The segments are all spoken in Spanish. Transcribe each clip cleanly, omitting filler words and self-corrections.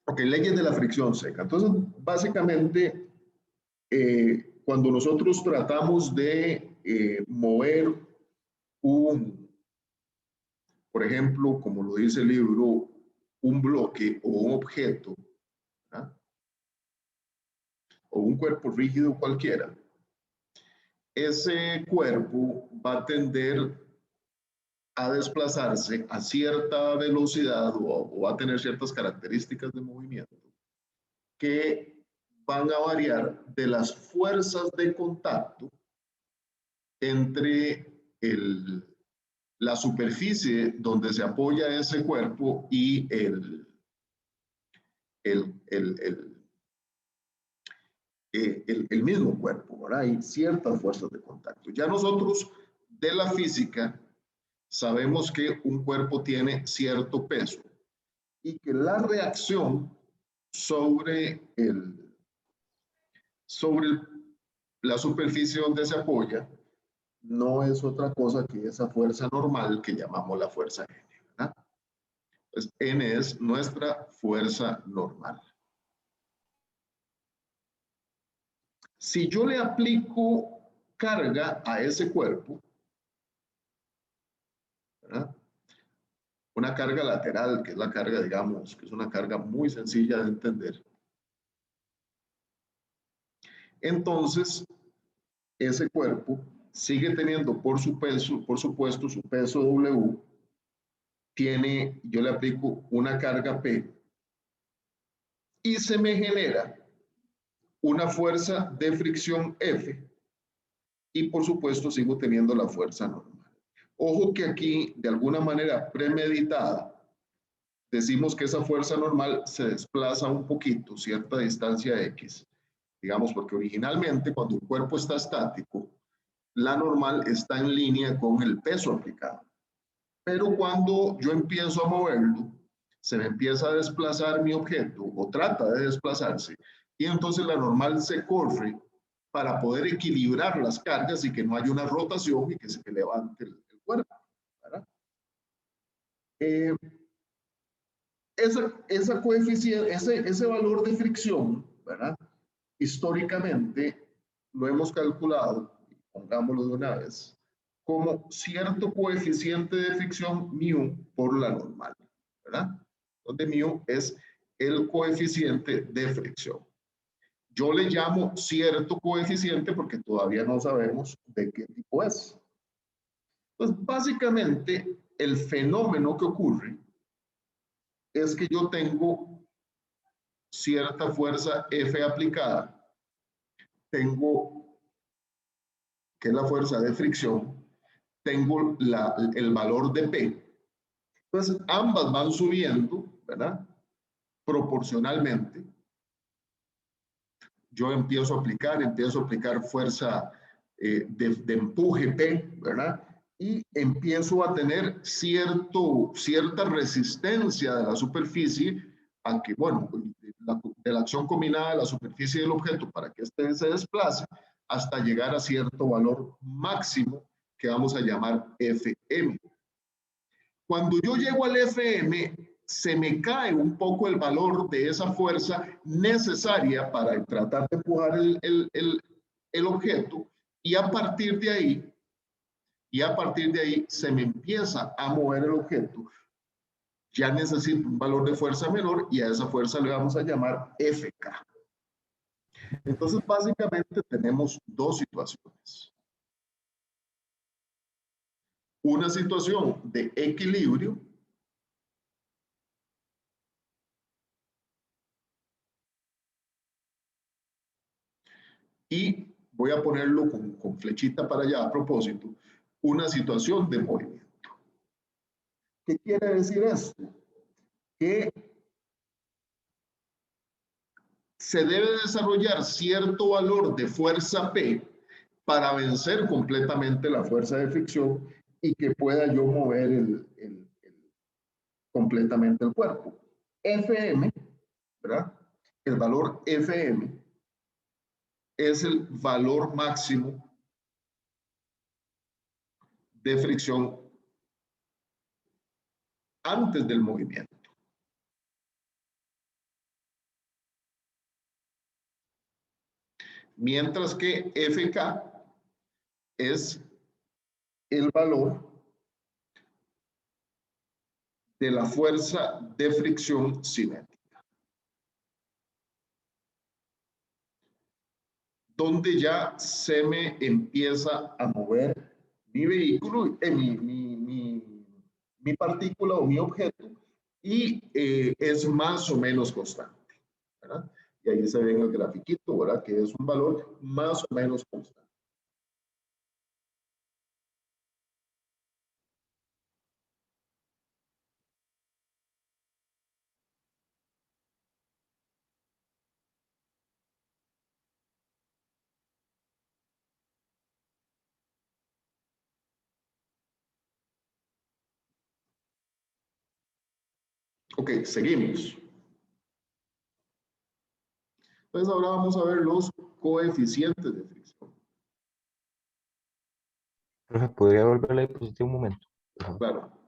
Ok, leyes de la fricción seca. Entonces, básicamente, cuando nosotros tratamos de mover un, por ejemplo, como lo dice el libro, un bloque o un objeto, ¿ah? O un cuerpo rígido cualquiera, ese cuerpo va a tender a desplazarse a cierta velocidad o va a tener ciertas características de movimiento que van a variar de las fuerzas de contacto entre la superficie donde se apoya ese cuerpo y el, el, el, el mismo cuerpo, ¿verdad? Hay ciertas fuerzas de contacto. Ya nosotros de la física sabemos que un cuerpo tiene cierto peso y que la reacción sobre, sobre la superficie donde se apoya no es otra cosa que esa fuerza normal que llamamos la fuerza N, ¿verdad? Pues N es nuestra fuerza normal. Si yo le aplico carga a ese cuerpo, ¿verdad? Una carga lateral, que es la carga, digamos, que es una carga muy sencilla de entender, entonces ese cuerpo sigue teniendo por su peso, por supuesto, su peso W, tiene, yo le aplico una carga P y se me genera una fuerza de fricción F y por supuesto sigo teniendo la fuerza normal. Ojo que aquí, de alguna manera premeditada, decimos que esa fuerza normal se desplaza un poquito, cierta distancia X, digamos, porque originalmente cuando el cuerpo está estático, la normal está en línea con el peso aplicado. Pero cuando yo empiezo a moverlo, se me empieza a desplazar mi objeto o trata de desplazarse y entonces la normal se corre para poder equilibrar las cargas y que no haya una rotación y que se levante el cuerpo, ¿verdad? Eh, esa coeficiente, ese valor de fricción, ¿verdad? Históricamente lo hemos calculado, pongámoslo de una vez, como cierto coeficiente de fricción mu por la normal, ¿verdad? Donde mu es el coeficiente de fricción. Yo le llamo cierto coeficiente porque todavía no sabemos de qué tipo es. Pues básicamente el fenómeno que ocurre es que yo tengo cierta fuerza F aplicada, tengo, que es la fuerza de fricción, tengo el valor de P. Entonces, ambas van subiendo, ¿verdad? Proporcionalmente. Yo empiezo a aplicar fuerza de empuje P, ¿verdad? Y empiezo a tener cierta resistencia de la superficie a que, bueno, de la acción combinada de la superficie del objeto para que éste se desplace hasta llegar a cierto valor máximo que vamos a llamar Fm. Cuando yo llego al Fm, se me cae un poco el valor de esa fuerza necesaria para tratar de empujar el objeto y a partir de ahí se me empieza a mover el objeto. Ya necesito un valor de fuerza menor y a esa fuerza le vamos a llamar Fk. Entonces, básicamente tenemos dos situaciones. Una situación de equilibrio y voy a ponerlo con flechita para allá a propósito, una situación de movimiento. ¿Qué quiere decir esto? Que se debe desarrollar cierto valor de fuerza P para vencer completamente la fuerza de fricción y que pueda yo mover completamente el cuerpo. Fm, ¿verdad? El valor Fm es el valor máximo de fricción antes del movimiento. mientras que Fk es el valor de la fuerza de fricción cinética, donde ya se me empieza a mover mi vehículo, mi partícula o mi objeto, y es más o menos constante, ¿verdad? Y ahí se ve en el grafiquito, ¿verdad? Que es un valor más o menos constante. Ok, seguimos. Entonces ahora vamos a ver los coeficientes de fricción. Profe, ¿podría volver a la diapositiva un momento? Por favor. Claro.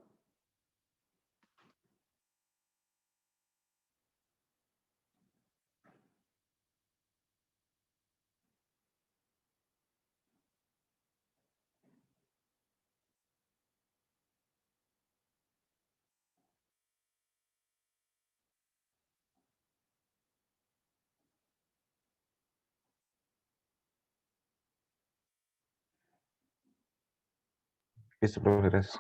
Listo, profe, gracias.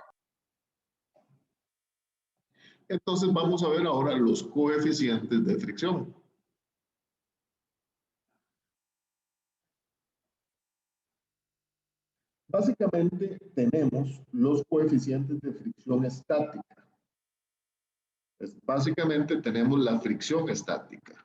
Entonces vamos a ver ahora los coeficientes de fricción. Básicamente tenemos los coeficientes de fricción estática. Básicamente tenemos la fricción estática.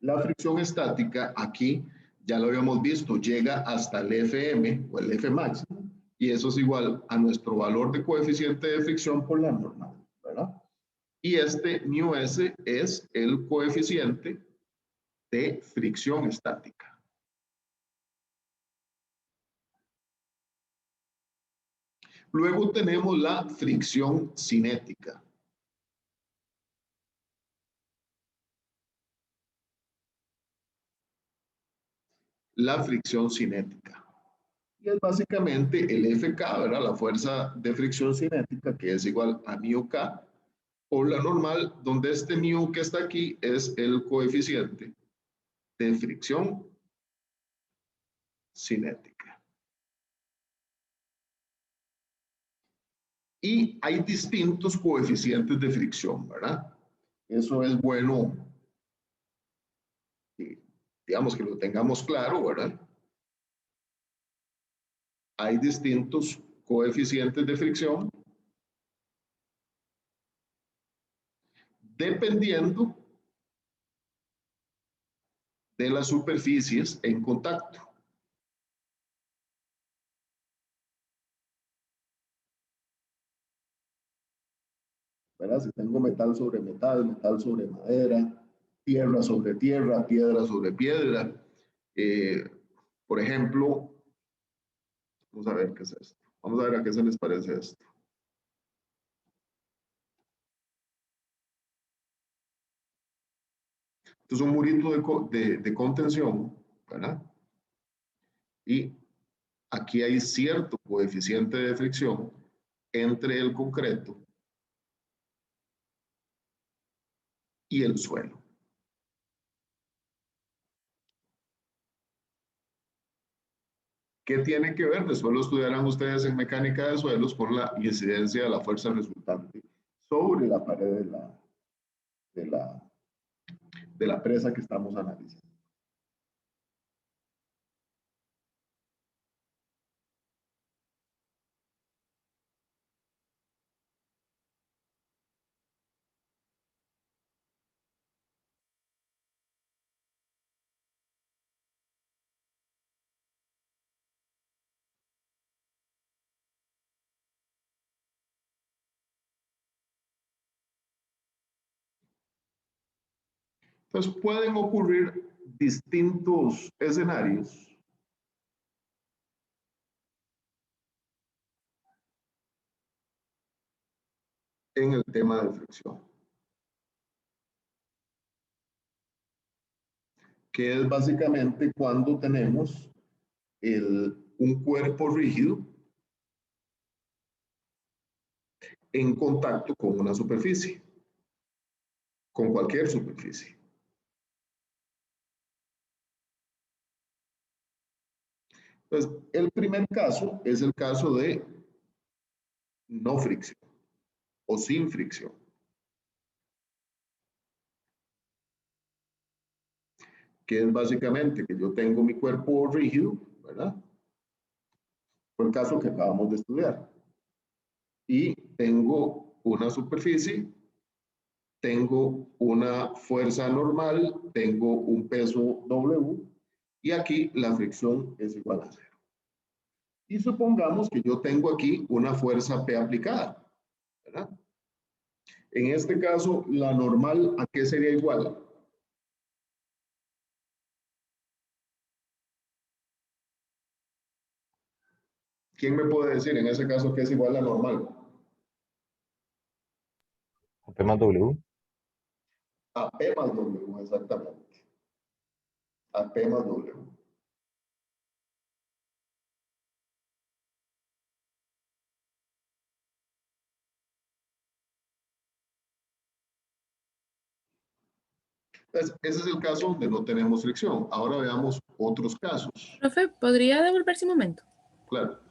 La fricción estática aquí, ya lo habíamos visto, llega hasta el Fm o el F máximo, y eso es igual a nuestro valor de coeficiente de fricción por la normal, ¿verdad? Y este μs es el coeficiente de fricción estática. Luego tenemos la fricción cinética. La fricción cinética. Y es básicamente el Fk, ¿verdad? La fuerza de fricción cinética, que es igual a μk por la normal, donde este μ que está aquí es el coeficiente de fricción cinética. Y hay distintos coeficientes de fricción, ¿verdad? Eso es bueno, digamos que lo tengamos claro, ¿verdad? Hay distintos coeficientes de fricción dependiendo de las superficies en contacto. ¿Verdad? Si tengo metal sobre metal, metal sobre madera, tierra sobre tierra, piedra sobre piedra. Eh, por ejemplo, vamos a ver qué es esto. Vamos a ver a qué se les parece esto. Esto es un murito de contención, ¿verdad? Y aquí hay cierto coeficiente de fricción entre el concreto y el suelo. ¿Qué tiene que ver? Después lo estudiarán ustedes en mecánica de suelos por la incidencia de la fuerza resultante sobre la pared de la, de la presa que estamos analizando. Entonces pueden ocurrir distintos escenarios en el tema de fricción. que es básicamente cuando tenemos un cuerpo rígido en contacto con una superficie, con cualquier superficie. Entonces, el primer caso es el caso de no fricción o sin fricción. Que es básicamente que yo tengo mi cuerpo rígido, ¿verdad? Fue el caso que acabamos de estudiar. Y tengo una superficie, tengo una fuerza normal, tengo un peso W, y aquí la fricción es igual a 0. Y supongamos que yo tengo aquí una fuerza P aplicada, ¿verdad? En este caso, la normal, ¿a qué sería igual? ¿Quién me puede decir en ese caso qué es igual a normal? P más W. A P más W, exactamente. A P más W. Entonces, ese es el caso donde no tenemos fricción. Ahora veamos otros casos. Profe, ¿podría devolverse un momento? Claro.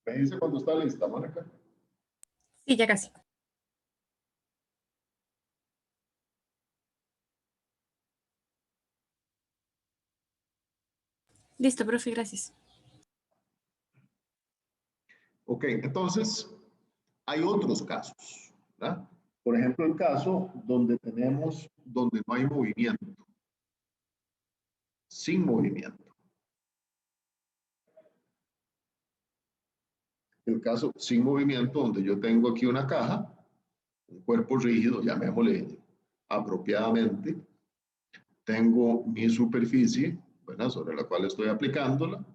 Me dice cuando está lista, Mónica. Sí, ya casi. Listo, profe, gracias. Ok, entonces hay otros casos, ¿verdad? Por ejemplo, el caso donde no hay movimiento, sin movimiento. El caso sin movimiento, donde yo tengo aquí una caja, un cuerpo rígido, llamémosle apropiadamente, tengo mi superficie, ¿verdad? Sobre la cual estoy aplicándola,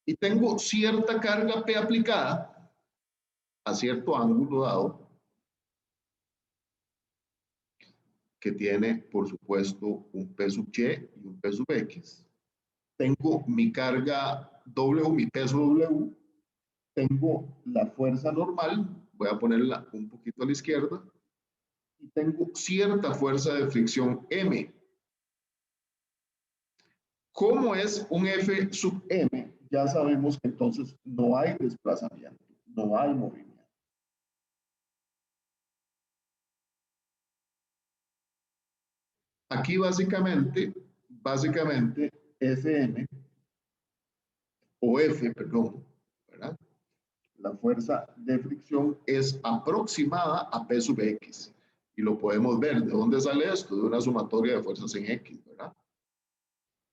y tengo cierta carga P aplicada a cierto ángulo dado, que tiene, por supuesto, un P sub Y y un P sub X. Tengo mi carga W, mi peso W, tengo la fuerza normal, voy a ponerla un poquito a la izquierda, y tengo cierta fuerza de fricción M. ¿Cómo es un F sub M? Ya sabemos que entonces no hay desplazamiento, no hay movimiento. Aquí básicamente Fm, o F, perdón, ¿verdad? La fuerza de fricción es aproximada a P sub X. Y lo podemos ver. ¿De dónde sale esto? De una sumatoria de fuerzas en X, ¿verdad?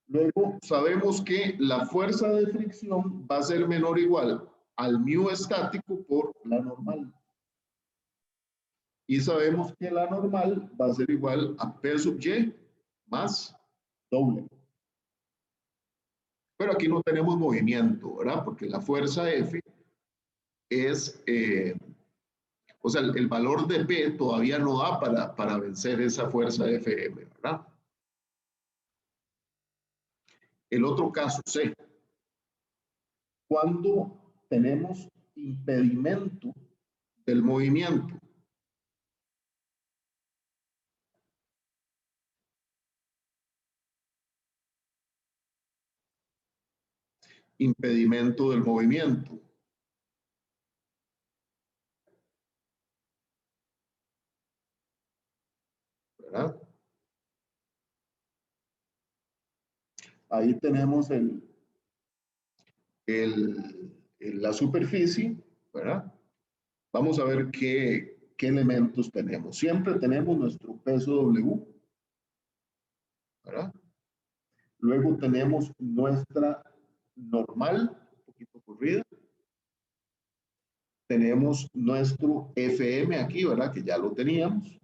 Luego sabemos que la fuerza de fricción va a ser menor o igual al mu estático por la normal. Y sabemos que la normal va a ser igual a P sub Y más W. Pero aquí no tenemos movimiento, ¿verdad? Porque la fuerza F es, o sea, el valor de P todavía no da para vencer esa fuerza de Fm, ¿verdad? El otro caso C, cuando tenemos impedimento del movimiento. Impedimento del movimiento. ¿Verdad? Ahí tenemos la superficie, ¿verdad? Vamos a ver qué elementos tenemos. Siempre tenemos nuestro peso W, ¿verdad? Luego tenemos nuestra normal, un poquito corrida. Tenemos nuestro FM aquí, ¿verdad? Que ya lo teníamos.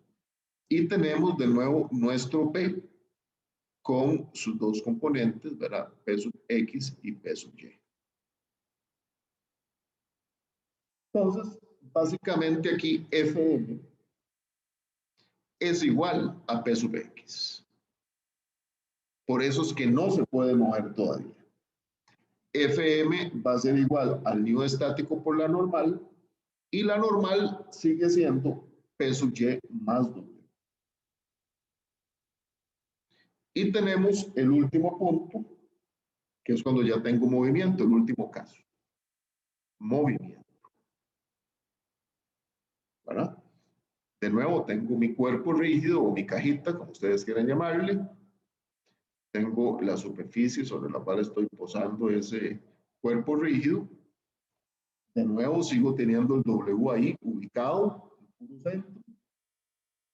Y tenemos de nuevo nuestro P con sus dos componentes, ¿verdad? P sub X y P sub Y. Entonces, básicamente aquí FM es igual a P sub X. Por eso es que no se puede mover todavía. FM va a ser igual al nu estático por la normal, y la normal sigue siendo P sub Y más W. Y tenemos el último punto, que es cuando ya tengo movimiento, el último caso. Movimiento. ¿Verdad? De nuevo, tengo mi cuerpo rígido o mi cajita, como ustedes quieran llamarle. Tengo la superficie sobre la cual estoy posando ese cuerpo rígido. De nuevo, sigo teniendo el W ahí ubicado en puro centro.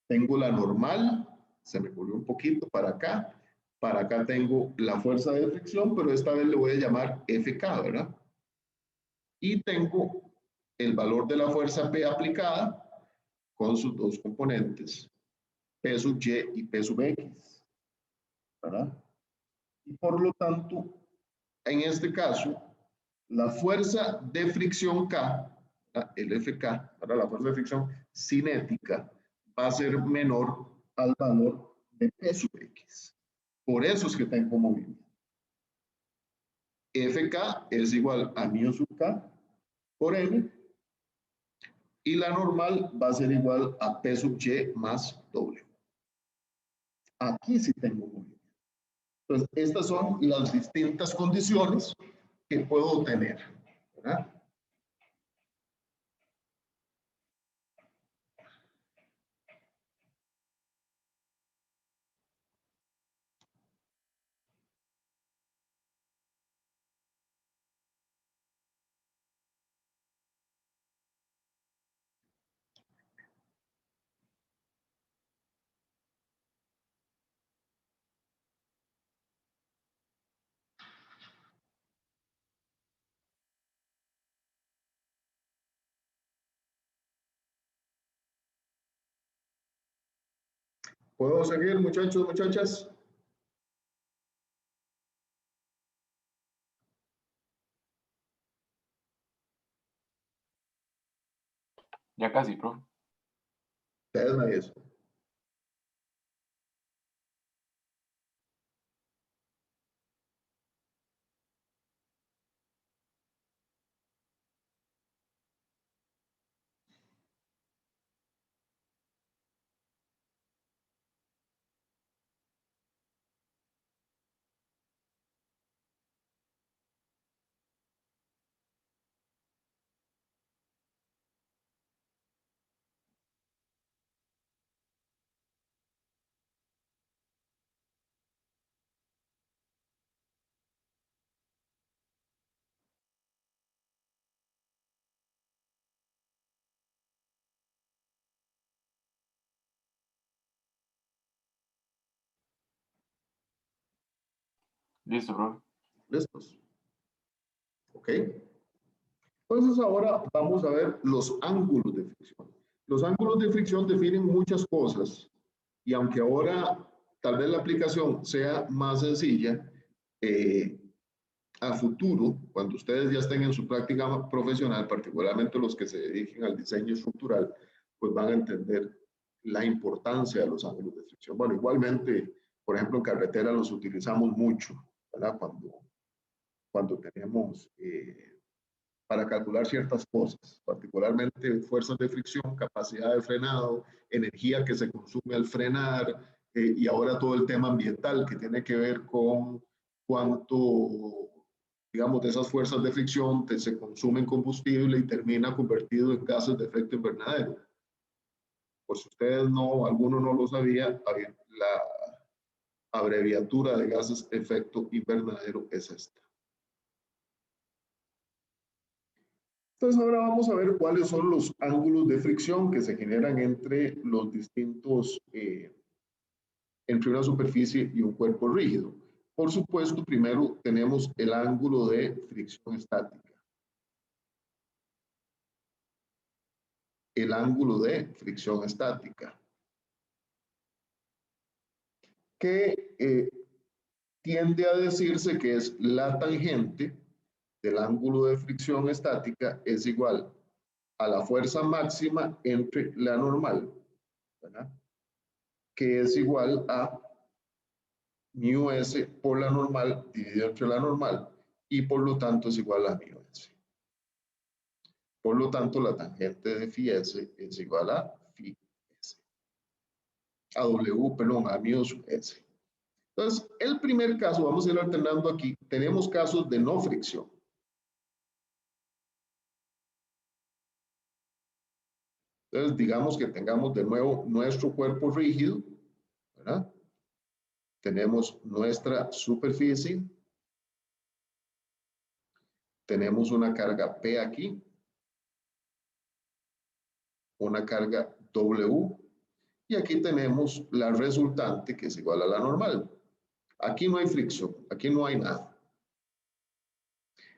Tengo la normal, se me corrió un poquito para acá. Para acá tengo la fuerza de fricción, pero esta vez le voy a llamar FK, ¿verdad? Y tengo el valor de la fuerza P aplicada con sus dos componentes, P sub Y y P sub X, ¿verdad? Y por lo tanto, en este caso, la fuerza de fricción K, el FK, ¿verdad? La fuerza de fricción cinética, va a ser menor al valor de P sub X. Por eso es que tengo movimiento. FK es igual a μ sub K por N, y la normal va a ser igual a P sub Y más W. Aquí sí tengo movimiento. Entonces, estas son las distintas condiciones que puedo tener, ¿verdad? ¿Puedo seguir, muchachos, muchachas? Ya casi, profe. Ustedes me dicen. Listo, profe. ¿Listos? ¿Ok? Entonces ahora vamos a ver los ángulos de fricción. Los ángulos de fricción definen muchas cosas, y aunque ahora tal vez la aplicación sea más sencilla, a futuro, cuando ustedes ya estén en su práctica profesional, particularmente los que se dediquen al diseño estructural, pues van a entender la importancia de los ángulos de fricción. Bueno, igualmente, por ejemplo, en carretera los utilizamos mucho, ¿verdad? Cuando tenemos para calcular ciertas cosas, particularmente fuerzas de fricción, capacidad de frenado, energía que se consume al frenar, y ahora todo el tema ambiental que tiene que ver con cuánto, digamos, de esas fuerzas de fricción se consumen combustible y termina convertido en gases de efecto invernadero. Por si ustedes no, alguno no lo sabía, la abreviatura de gases de efecto invernadero es esta. Entonces ahora vamos a ver cuáles son los ángulos de fricción que se generan entre los distintos, entre una superficie y un cuerpo rígido. Por supuesto, primero tenemos el ángulo de fricción estática. El ángulo de fricción estática. Que tiende a decirse que es la tangente del ángulo de fricción estática es igual a la fuerza máxima entre la normal, ¿verdad? Que es igual a mu s por la normal dividido entre la normal y por lo tanto es igual a mu s. Por lo tanto, la tangente de phi s es igual a phi s. A w, perdón, a mu s. Entonces, el primer caso, vamos a ir alternando aquí, tenemos casos de no fricción. Entonces, digamos que tengamos de nuevo nuestro cuerpo rígido, ¿verdad? Tenemos nuestra superficie, tenemos una carga P aquí, una carga W, y aquí tenemos la resultante que es igual a la normal. Aquí no hay fricción, aquí no hay nada.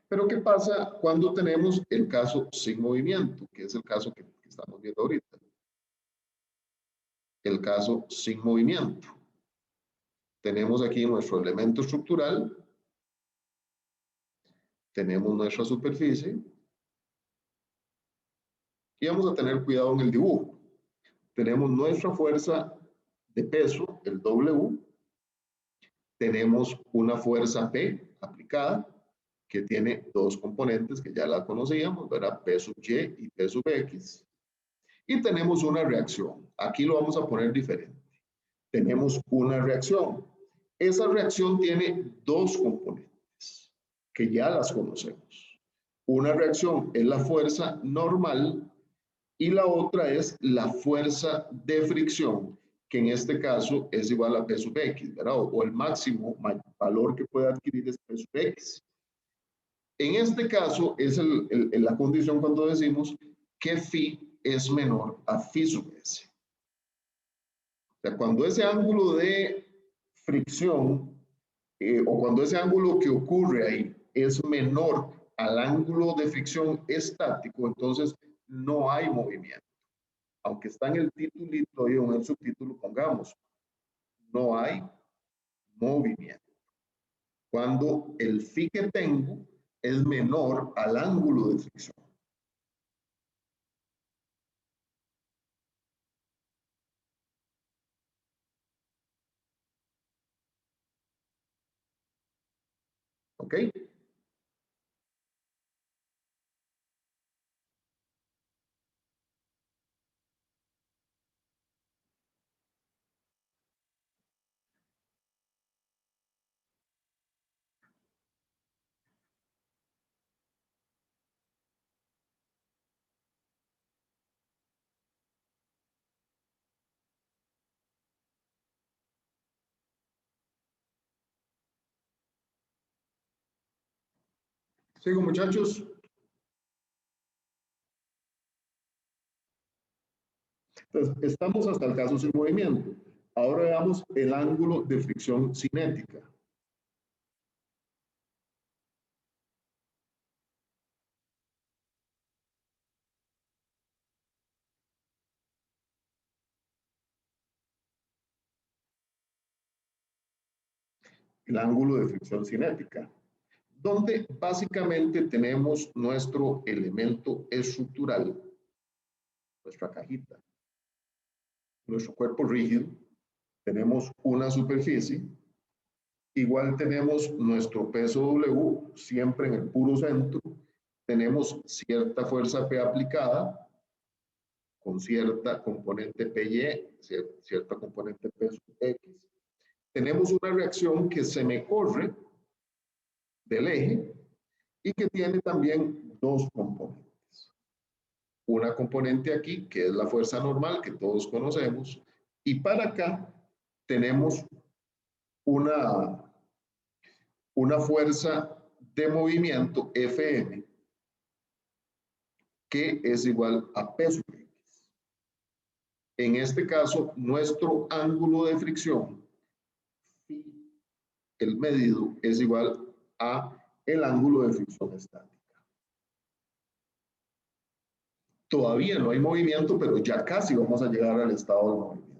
Pero ¿qué pasa cuando tenemos el caso sin movimiento? Que es el caso que estamos viendo ahorita. El caso sin movimiento. Tenemos aquí nuestro elemento estructural, tenemos nuestra superficie, y vamos a tener cuidado en el dibujo. Tenemos nuestra fuerza de peso, el W, tenemos una fuerza P aplicada, que tiene dos componentes que ya la conocíamos, ¿verdad? P sub Y y P sub X. Y tenemos una reacción. Aquí lo vamos a poner diferente. Tenemos una reacción. Esa reacción tiene dos componentes que ya las conocemos. Una reacción es la fuerza normal y la otra es la fuerza de fricción, que en este caso es igual a P sub X, ¿verdad? O el máximo valor que puede adquirir es P sub X. En este caso es la condición cuando decimos que phi es menor a phi sub s. O sea, cuando ese ángulo de fricción o cuando ese ángulo que ocurre ahí es menor al ángulo de fricción estático, entonces no hay movimiento. Aunque está en el titulito y en el subtítulo pongamos, no hay movimiento. Cuando el phi que tengo es menor al ángulo de fricción. ¿Ok? Sigo, muchachos. Entonces, estamos hasta el caso sin movimiento. Ahora veamos el ángulo de fricción cinética. El ángulo de fricción cinética, donde básicamente tenemos nuestro elemento estructural, nuestra cajita, nuestro cuerpo rígido, tenemos una superficie, igual tenemos nuestro peso W siempre en el puro centro, tenemos cierta fuerza P aplicada, con cierta componente PY, cierta componente P sub X. Tenemos una reacción que se me corre del eje y que tiene también dos componentes. Una componente aquí, que es la fuerza normal, que todos conocemos, y para acá tenemos una fuerza de movimiento Fm, que es igual a P sub X. En este caso, nuestro ángulo de fricción el medido es igual a el ángulo de fricción estática. Todavía no hay movimiento, pero ya casi vamos a llegar al estado de movimiento.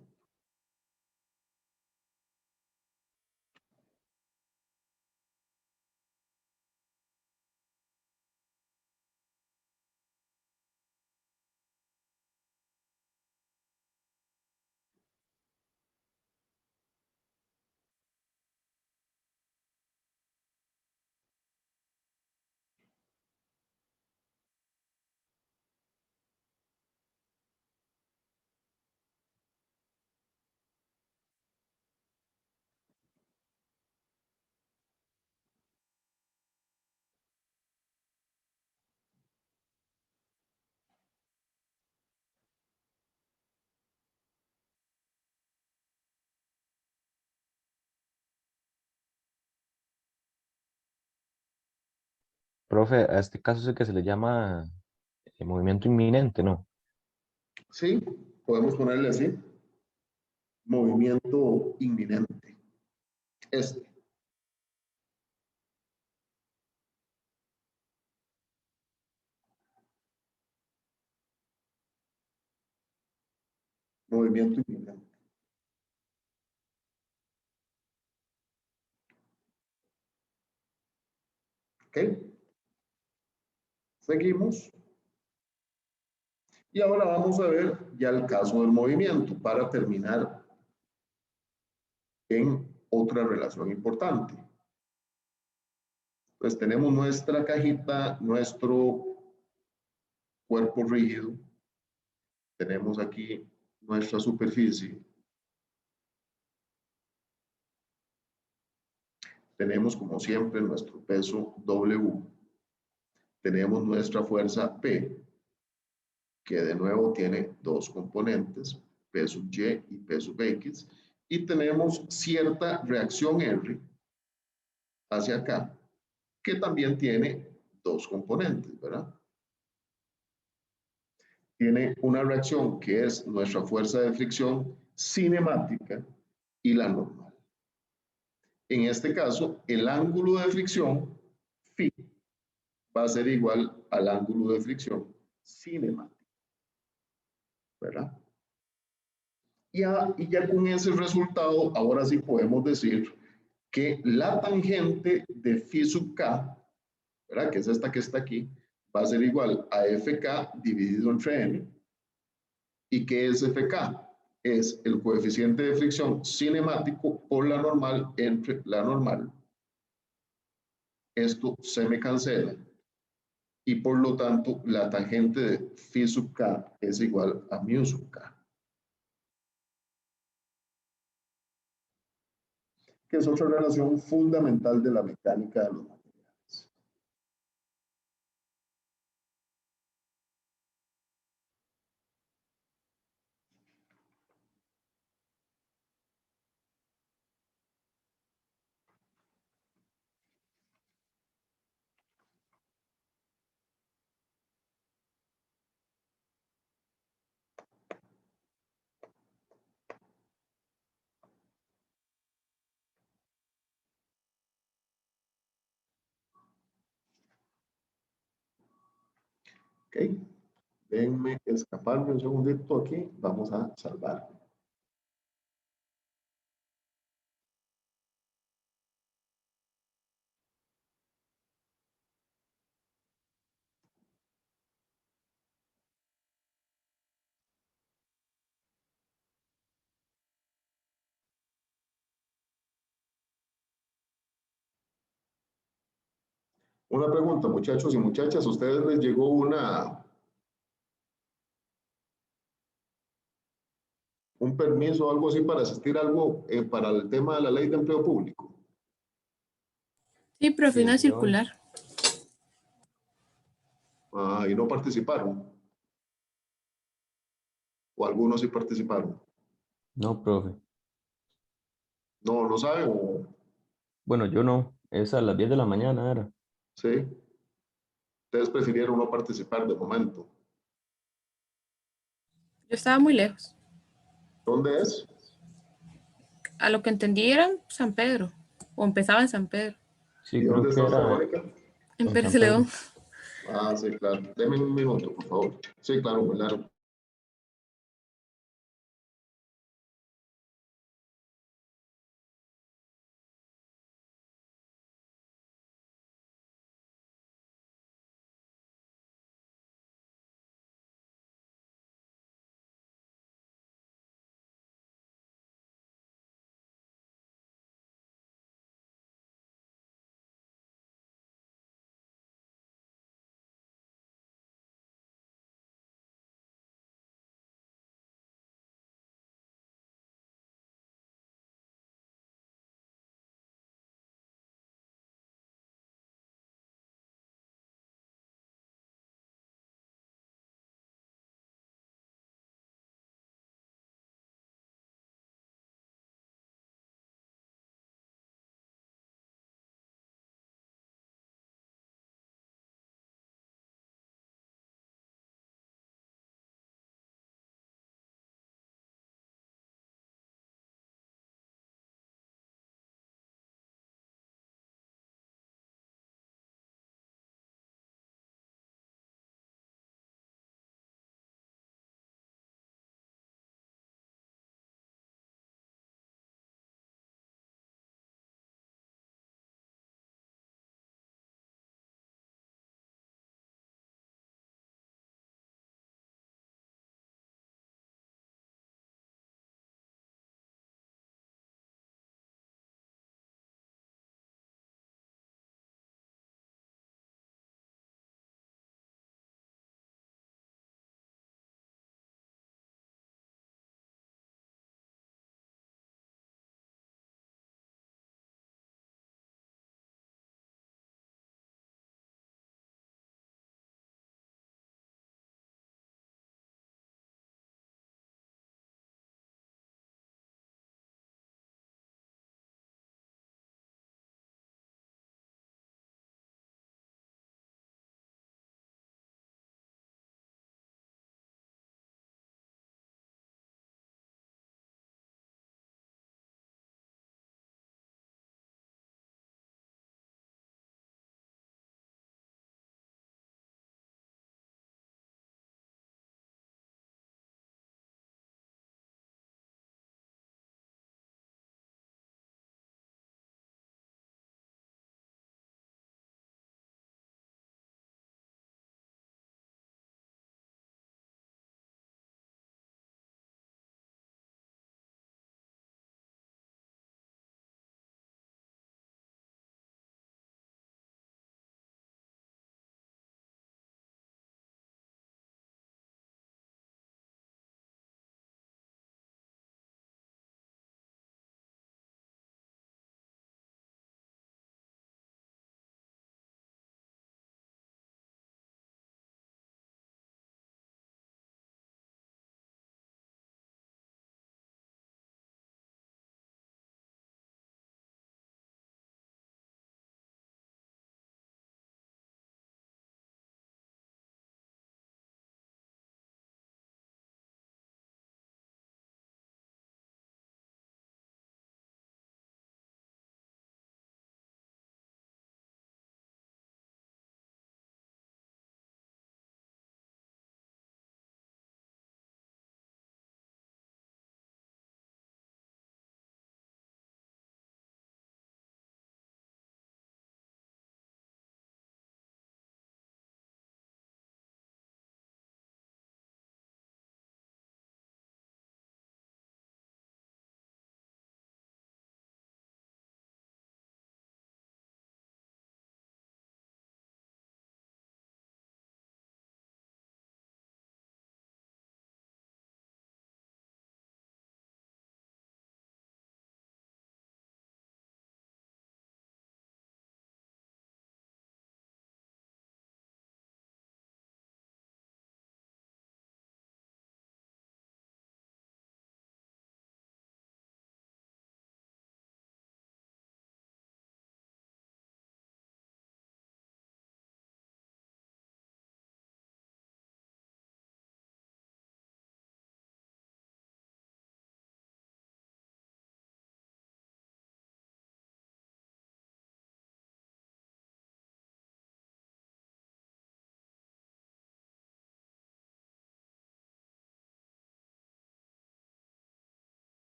Profe, a este caso es el que se le llama movimiento inminente, ¿no? Sí, podemos ponerle así, movimiento inminente. Este. Movimiento inminente. ¿Ok? Seguimos. Y ahora vamos a ver ya el caso del movimiento para terminar en otra relación importante. Pues tenemos nuestra cajita, nuestro cuerpo rígido. Tenemos aquí nuestra superficie. Tenemos, como siempre, nuestro peso W. Tenemos nuestra fuerza P, que de nuevo tiene dos componentes, P sub Y y P sub X. Y tenemos cierta reacción R hacia acá, que también tiene dos componentes, ¿verdad? Tiene una reacción que es nuestra fuerza de fricción cinemática y la normal. En este caso, el ángulo de fricción, phi, va a ser igual al ángulo de fricción cinemática, ¿verdad? Y ya con ese resultado, ahora sí podemos decir que la tangente de phi sub k, ¿verdad? Que es esta que está aquí, va a ser igual a fk dividido entre n. ¿Y qué es fk? Es el coeficiente de fricción cinemático por la normal entre la normal. Esto se me cancela. Y por lo tanto, la tangente de phi sub k es igual a mu sub k. Que es otra relación fundamental de la mecánica de los materiales. Ok, déjenme escaparme un segundito aquí, vamos a salvar. Una pregunta, muchachos y muchachas, ¿a ustedes les llegó un permiso o algo así para asistir a algo para el tema de la ley de empleo público? Sí, profe, Sí, una yo, circular. Ah, y no participaron. O algunos sí participaron. no, profe. No, no saben o Bueno, yo no. Es a las 10 de la mañana, era. sí. Ustedes prefirieron no participar de momento. Yo estaba muy lejos. ¿Dónde es? A lo que entendí era San Pedro. O empezaba en San Pedro. Sí, ¿Y creo dónde que está usted, era Mónica? En en Pérez San Pedro. León. Ah, sí, claro. Deme un minuto, por favor. Sí, claro, claro.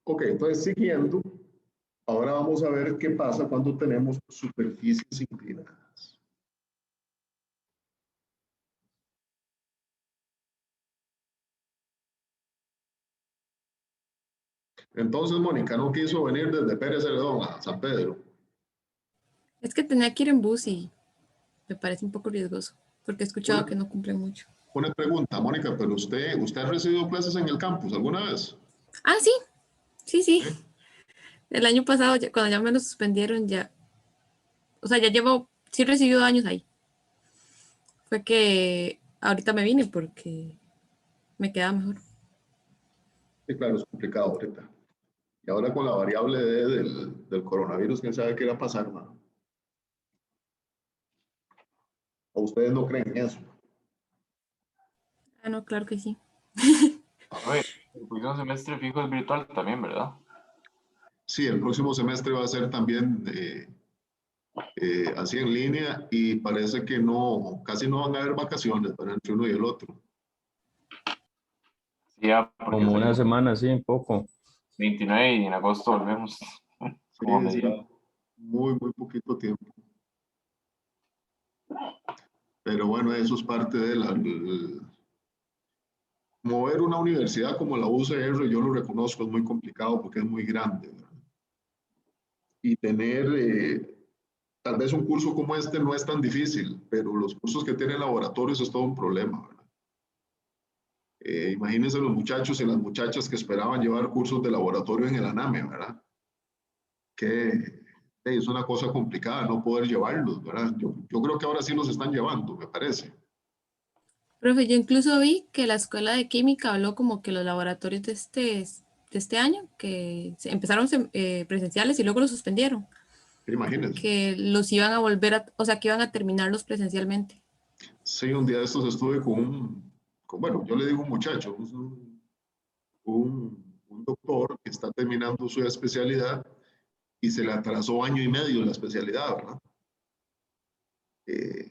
Ok, entonces siguiendo, ahora vamos a ver qué pasa cuando tenemos superficies inclinadas. Entonces, Mónica no quiso venir desde Pérez Celedón a San Pedro. Es que tenía que ir en bus y me parece un poco riesgoso, porque he escuchado que Una, no cumplen mucho. una pregunta, Mónica, pero usted ha recibido clases en el campus alguna vez? Ah, sí, sí, sí. ¿Sí? El año pasado, cuando ya me lo suspendieron, ya, o sea, ya llevo, sí he recibido años ahí. Fue que ahorita me vine porque me queda mejor. Sí, claro, es complicado ahorita. Y ahora con la variable del coronavirus, quién sabe qué va a pasar, ¿no? ¿O ustedes no creen en eso? Ah, no, claro que sí. Oye, el próximo semestre fijo es virtual también, ¿verdad? Sí, el próximo semestre va a ser también así en línea y parece que no, casi no van a haber vacaciones para entre uno y el otro. Sí, ya, porque Como una salimos semana, sí, un poco. 29 y en agosto volvemos como a Sí, sí, mediados. muy, muy poquito tiempo. Pero bueno, eso es parte de mover una universidad como la UCR, yo lo reconozco, es muy complicado porque es muy grande, ¿verdad? Y tener tal vez un curso como este no es tan difícil, pero los cursos que tienen laboratorios es todo un problema, ¿verdad? Imagínense los muchachos y las muchachas que esperaban llevar cursos de laboratorio en el ANAME, ¿verdad? Que es una cosa complicada no poder llevarlos, ¿verdad? Yo creo que ahora sí los están llevando, me parece. Profe, yo incluso vi que la escuela de química habló como que los laboratorios de este año, que empezaron presenciales y luego los suspendieron, Imagínense. que los iban a volver a, o sea, que iban a terminarlos presencialmente. Sí, un día de estos estuve bueno, yo le digo un muchacho, un doctor que está terminando su especialidad y se le atrasó año y medio la especialidad, ¿verdad? Eh,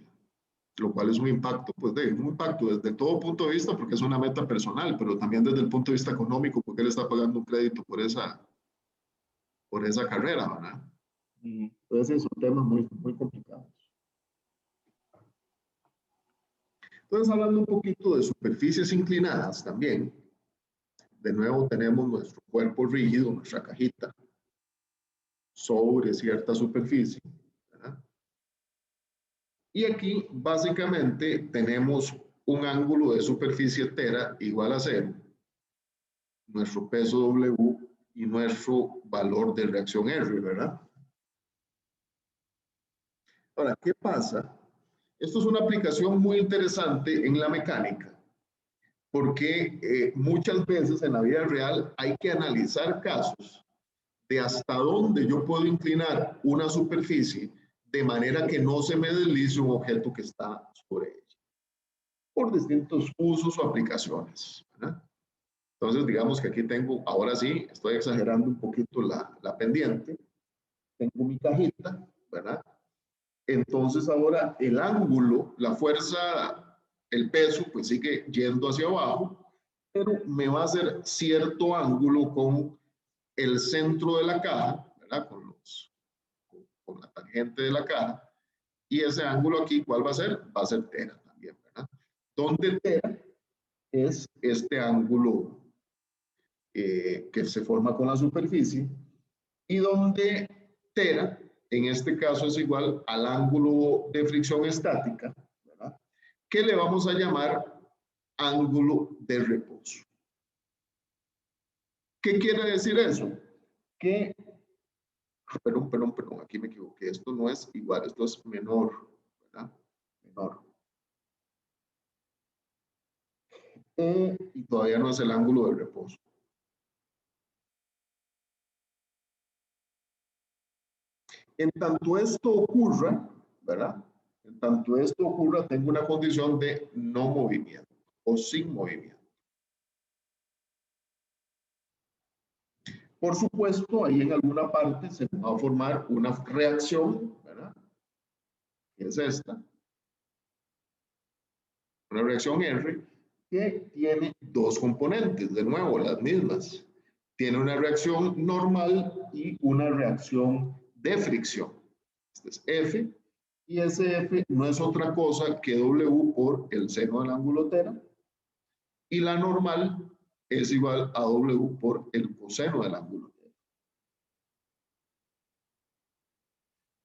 lo cual es un impacto, pues un impacto desde todo punto de vista porque es una meta personal, pero también desde el punto de vista económico porque él está pagando un crédito por esa carrera, ¿verdad? Entonces son temas muy, muy complicados. Entonces, hablando un poquito de superficies inclinadas también, de nuevo tenemos nuestro cuerpo rígido, nuestra cajita, sobre cierta superficie, ¿verdad? Y aquí básicamente tenemos un ángulo de superficie tera igual a cero, nuestro peso W y nuestro valor de reacción R, ¿verdad? Ahora, ¿qué pasa? Esto es una aplicación muy interesante en la mecánica, porque muchas veces en la vida real hay que analizar casos de hasta dónde yo puedo inclinar una superficie de manera que no se me deslice un objeto que está sobre ella, por distintos usos o aplicaciones, ¿verdad? Entonces, digamos que aquí tengo, ahora sí, estoy exagerando un poquito la pendiente, tengo mi cajita, ¿verdad? Entonces ahora el ángulo, la fuerza, el peso, pues sigue yendo hacia abajo, pero me va a hacer cierto ángulo con el centro de la caja, ¿verdad? Con la tangente de la caja. Y ese ángulo aquí, ¿cuál va a ser? Va a ser tera también, ¿verdad? Donde tera es este ángulo que se forma con la superficie y donde tera, en este caso, es igual al ángulo de fricción estática, ¿verdad? Que le vamos a llamar ángulo de reposo. ¿Qué quiere decir eso? Que, perdón, aquí me equivoqué, esto no es igual, esto es menor, ¿verdad? Menor. Y todavía no es el ángulo de reposo. En tanto esto ocurra, ¿verdad? En tanto esto ocurra, tengo una condición de no movimiento o sin movimiento. Por supuesto, ahí en alguna parte se va a formar una reacción, ¿verdad? Que es esta, una reacción R que tiene dos componentes, de nuevo, las mismas. tiene una reacción normal y una reacción de fricción. Este es F, y ese F no es otra cosa que W por el seno del ángulo θ, y la normal es igual a W por el coseno del ángulo θ.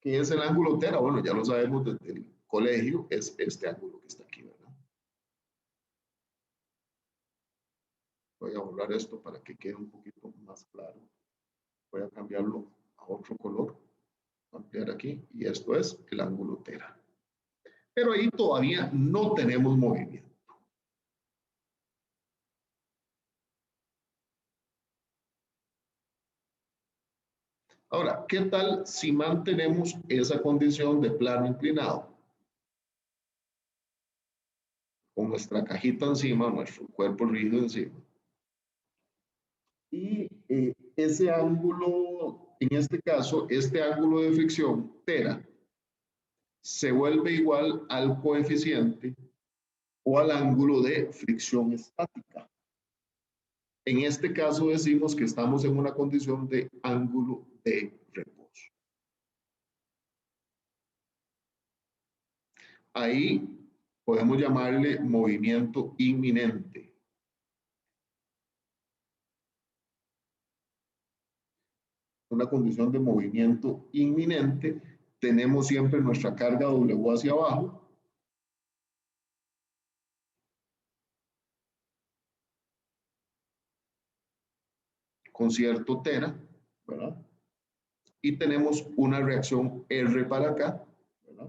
¿Qué es el ángulo θ? Bueno, ya lo sabemos desde el colegio, es este ángulo que está aquí, ¿verdad? Voy a borrar esto para que quede un poquito más claro. Voy a cambiarlo a otro color, ampliar aquí, y esto es el ángulo θ. Pero ahí todavía no tenemos movimiento. Ahora, ¿qué tal si mantenemos esa condición de plano inclinado? Con nuestra cajita encima, nuestro cuerpo rígido encima. Y ese ángulo, en este caso, este ángulo de fricción, θ, se vuelve igual al coeficiente o al ángulo de fricción estática. En este caso decimos que estamos en una condición de ángulo de reposo. Ahí podemos llamarle movimiento inminente. Una condición de movimiento inminente, tenemos siempre nuestra carga W hacia abajo. Con cierto θ, ¿verdad? Y tenemos una reacción R para acá, ¿verdad?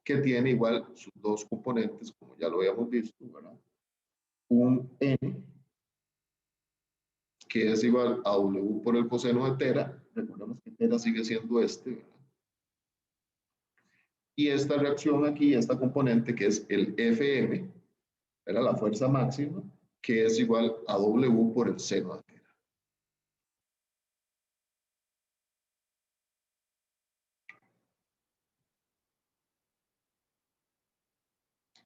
Que tiene igual sus dos componentes, como ya lo habíamos visto, ¿verdad? Un N, que es igual a W por el coseno de θ. Recordemos que θ sigue siendo este, ¿verdad? Y esta reacción aquí, esta componente que es el Fm, era la fuerza máxima, que es igual a W por el seno de θ.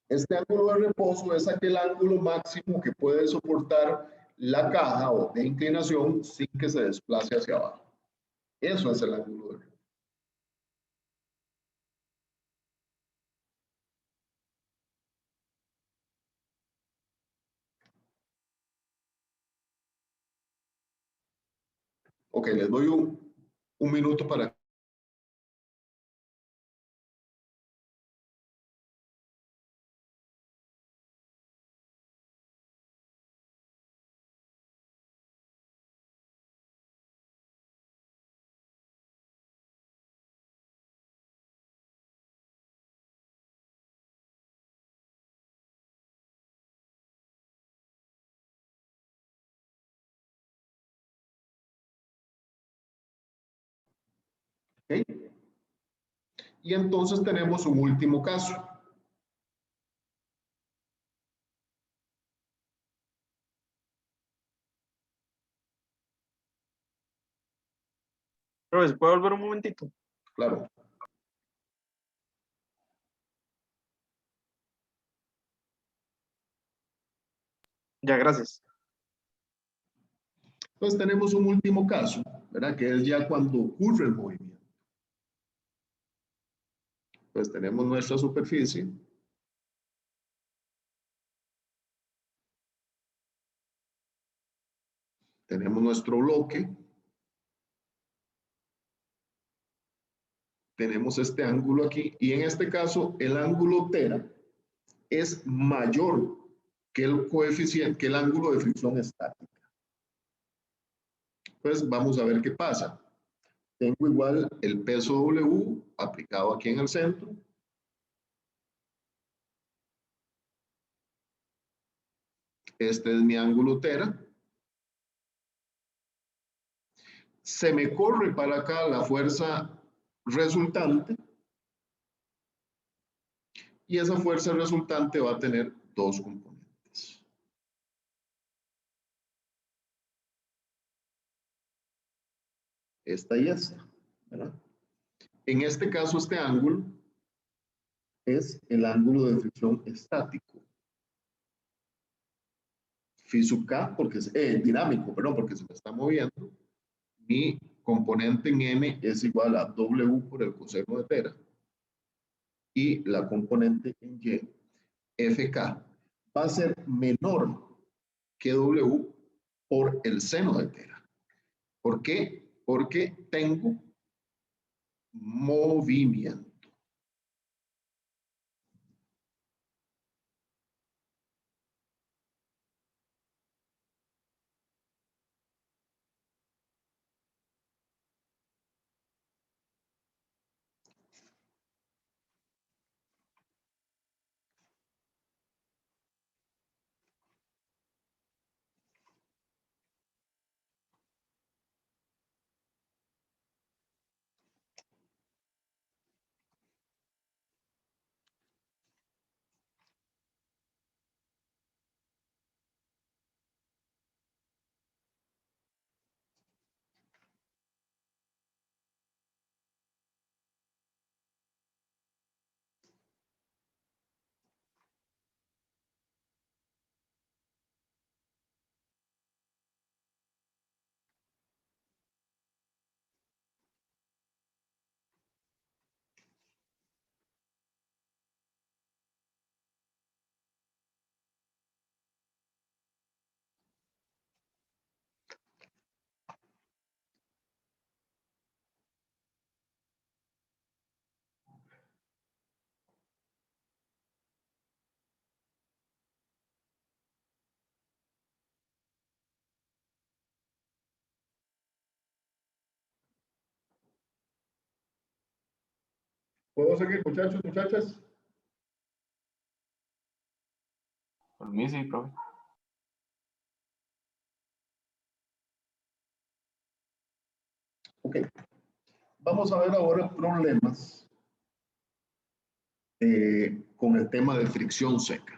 Este ángulo de reposo es aquel ángulo máximo que puede soportar la caja o de inclinación sin que se desplace hacia abajo. Eso es el ángulo de reposo. Ok, les doy un minuto para... ¿Okay? Y entonces tenemos un último caso. Pero ¿se puede volver un momentito? Claro. Ya, gracias. Entonces tenemos un último caso, ¿verdad? Que es ya cuando ocurre el movimiento. Pues tenemos nuestra superficie. Tenemos nuestro bloque. Tenemos este ángulo aquí. Y en este caso, el ángulo θ es mayor que el coeficiente, que el ángulo de fricción estática. Pues vamos a ver qué pasa. Tengo igual el peso W aplicado aquí en el centro. Este es mi ángulo θ. Se me corre para acá la fuerza resultante. Y esa fuerza resultante va a tener dos componentes. Esta y esta, ¿verdad? En este caso, este ángulo es el ángulo de fricción estático. phi sub k, porque es dinámico, perdón, porque se me está moviendo. Mi componente en m es igual a w por el coseno de tera. Y la componente en y, fk, va a ser menor que w por el seno de tera. ¿Por qué? Porque tengo movimiento. ¿Puedo seguir, muchachos, muchachas? Por mí sí, profe. Ok. Vamos a ver ahora problemas con el tema de fricción seca.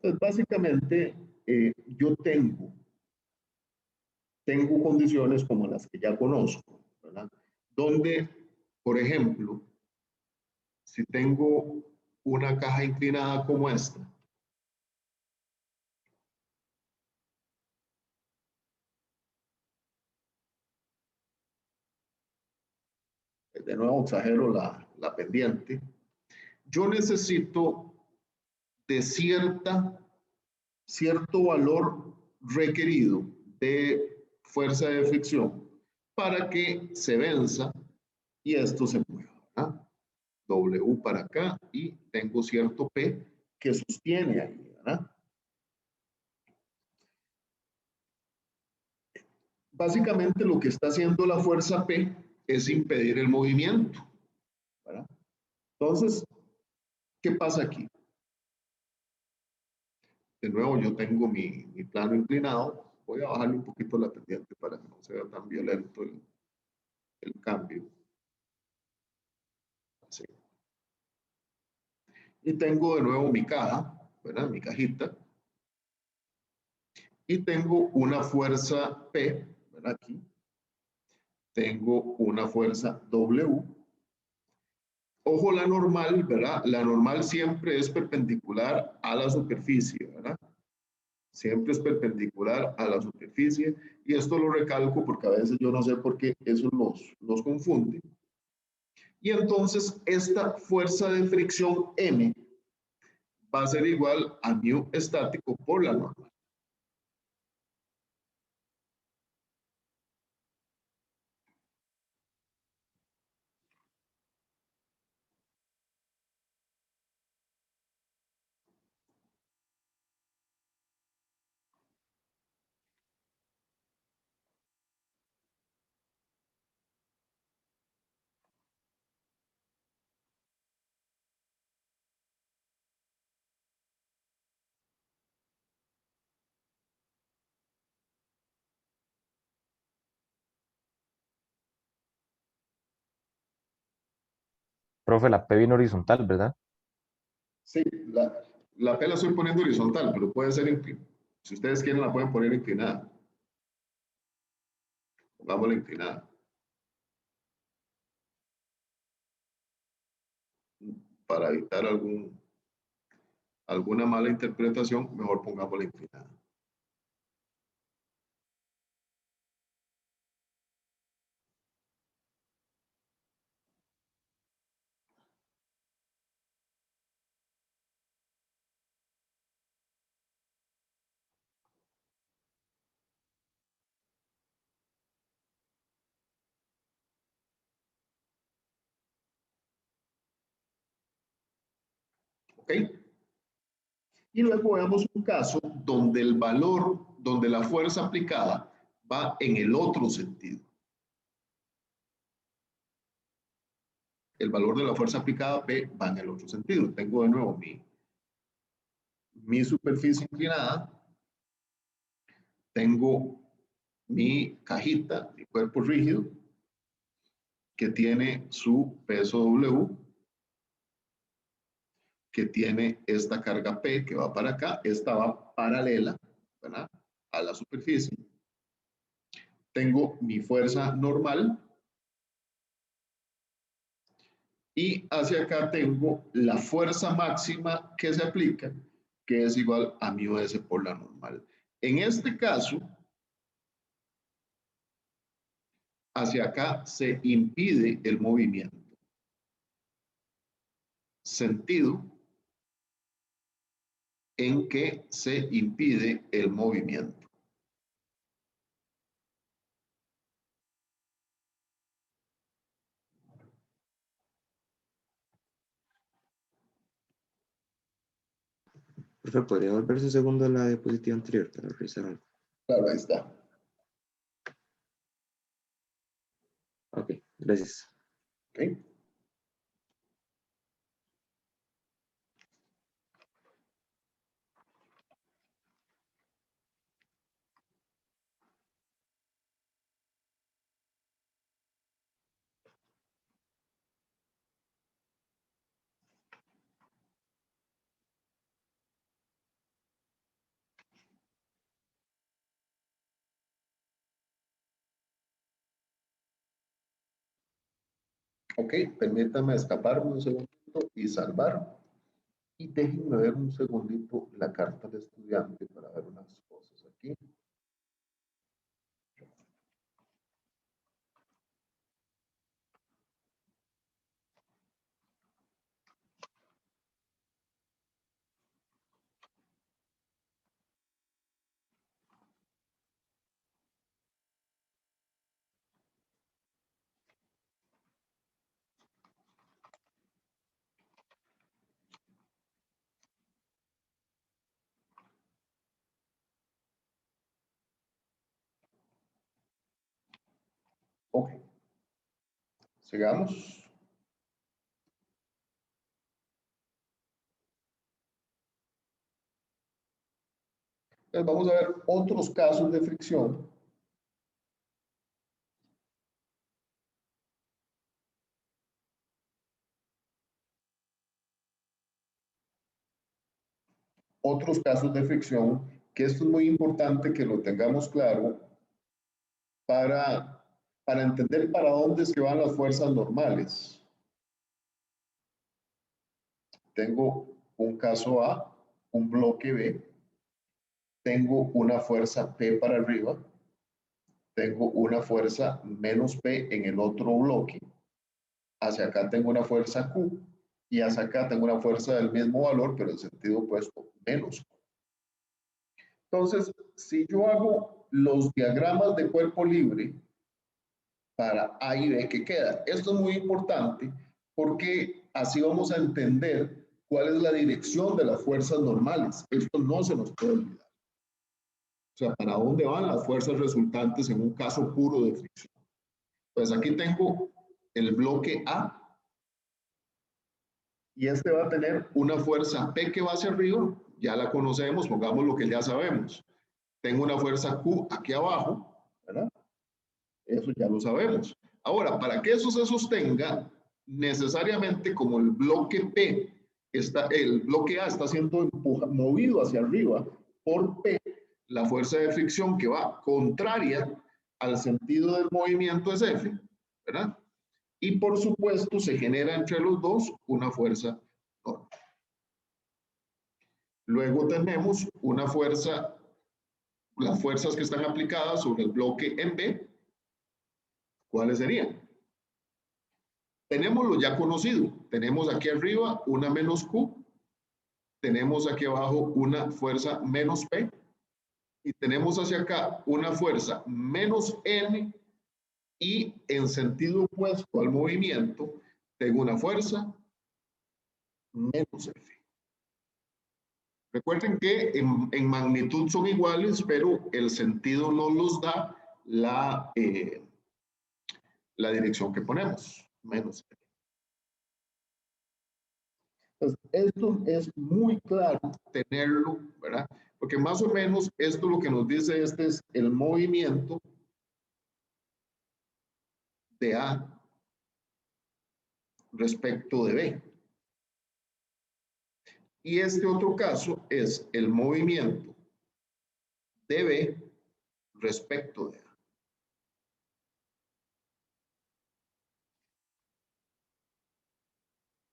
Entonces, básicamente, yo tengo condiciones como las que ya conozco, ¿verdad? Donde, por ejemplo, si tengo una caja inclinada como esta, de nuevo exagero la pendiente, yo necesito de cierto valor requerido de fuerza de fricción para que se venza y esto se mueva, ¿verdad? W para acá y tengo cierto P que sostiene ahí, ¿verdad? Básicamente lo que está haciendo la fuerza P es impedir el movimiento, ¿verdad? Entonces, ¿qué pasa aquí? De nuevo, yo tengo mi plano inclinado. Voy a bajarle un poquito la pendiente para que no se vea tan violento el cambio. Así. Y tengo de nuevo mi caja, ¿verdad? Mi cajita. Y tengo una fuerza P, ¿verdad? Aquí. Tengo una fuerza W. Ojo la normal, ¿verdad? La normal siempre es perpendicular a la superficie, ¿verdad? Siempre es perpendicular a la superficie. Y esto lo recalco porque a veces yo no sé por qué eso los confunde. Y entonces esta fuerza de fricción M va a ser igual a mu estático por la normal. Profe, la P viene horizontal, ¿verdad? Sí, la P la estoy poniendo horizontal, pero puede ser inclinada. Si ustedes quieren, la pueden poner inclinada. Pongámosla inclinada. Para evitar alguna mala interpretación, mejor pongámosla inclinada. ¿Ok? Y luego veamos un caso donde el valor, donde la fuerza aplicada va en el otro sentido. El valor de la fuerza aplicada P va en el otro sentido. Tengo de nuevo mi superficie inclinada, tengo mi cajita, mi cuerpo rígido, que tiene su peso W, que tiene esta carga P que va para acá, esta va paralela, ¿verdad?, a la superficie. Tengo mi fuerza normal y hacia acá tengo la fuerza máxima que se aplica, que es igual a mi OS por la normal. En este caso, hacia acá se impide el movimiento. Sentido en que se impide el movimiento. Profe, ¿podría volverse segundo a la diapositiva anterior para revisar algo? Claro, ahí está. Ok, gracias. ¿Okay? Ok, permítame escaparme un segundito y salvar. Y déjenme ver un segundito la carta de estudiante para ver unas cosas aquí. Ok, sigamos. Entonces vamos a ver otros casos de fricción. Otros casos de fricción, que esto es muy importante que lo tengamos claro para entender para dónde es que van las fuerzas normales. Tengo un caso A, un bloque B, tengo una fuerza P para arriba, tengo una fuerza menos P en el otro bloque, hacia acá tengo una fuerza Q y hacia acá tengo una fuerza del mismo valor, pero en sentido opuesto, menos Q. Entonces, si yo hago los diagramas de cuerpo libre para A y B, ¿qué queda? Esto es muy importante porque así vamos a entender cuál es la dirección de las fuerzas normales. Esto no se nos puede olvidar. O sea, ¿para dónde van las fuerzas resultantes en un caso puro de fricción? Pues aquí tengo el bloque A y este va a tener una fuerza P que va hacia arriba, ya la conocemos, pongamos lo que ya sabemos. Tengo una fuerza Q aquí abajo, ¿verdad? Eso ya lo sabemos. Ahora, para que eso se sostenga, necesariamente como el bloque P el bloque A está siendo movido hacia arriba por P, la fuerza de fricción que va contraria al sentido del movimiento es F, ¿verdad? Y por supuesto se genera entre los dos una fuerza normal. Luego tenemos una fuerza, las fuerzas que están aplicadas sobre el bloque en B. ¿Cuáles serían? Tenemos lo ya conocido. Tenemos aquí arriba una menos Q. Tenemos aquí abajo una fuerza menos P. Y tenemos hacia acá una fuerza menos N. Y en sentido opuesto al movimiento, tengo una fuerza menos F. Recuerden que en magnitud son iguales, pero el sentido nos los da la dirección que ponemos, menos F. Entonces, esto es muy claro tenerlo, ¿verdad? Porque más o menos esto lo que nos dice este es el movimiento de A respecto de B. Y este otro caso es el movimiento de B respecto de A.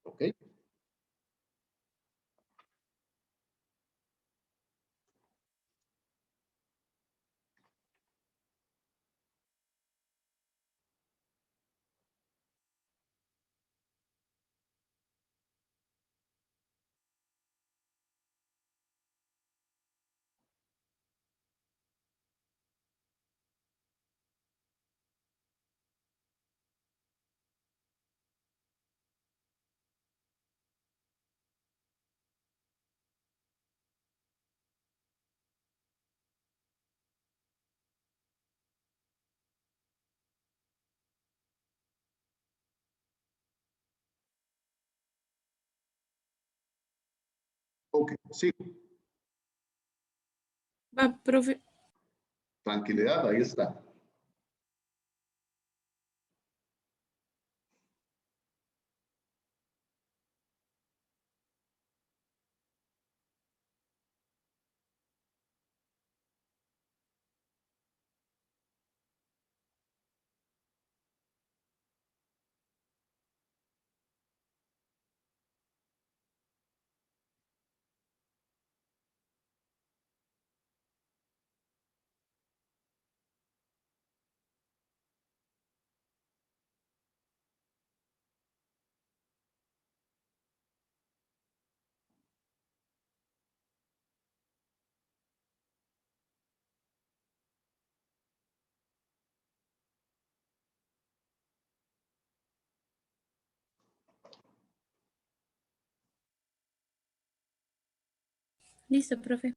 ¿Ok? Ok, sí. Va, profe. Tranquilidad, ahí está. Listo, profe.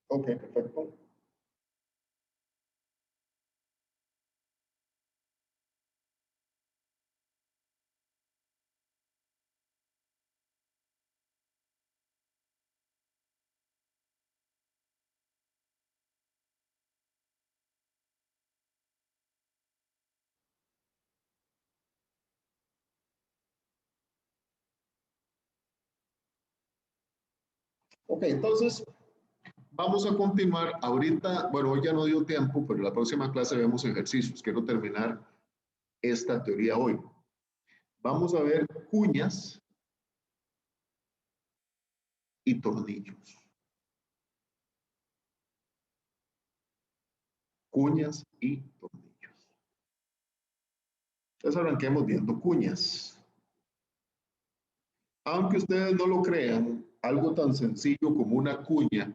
Ok, perfecto. Ok, entonces vamos a continuar. Ahorita, bueno, hoy ya no dio tiempo, pero la próxima clase vemos ejercicios. Quiero terminar esta teoría hoy. Vamos a ver cuñas y tornillos. Cuñas y tornillos. Entonces arranquemos viendo cuñas. Aunque ustedes no lo crean, algo tan sencillo como una cuña,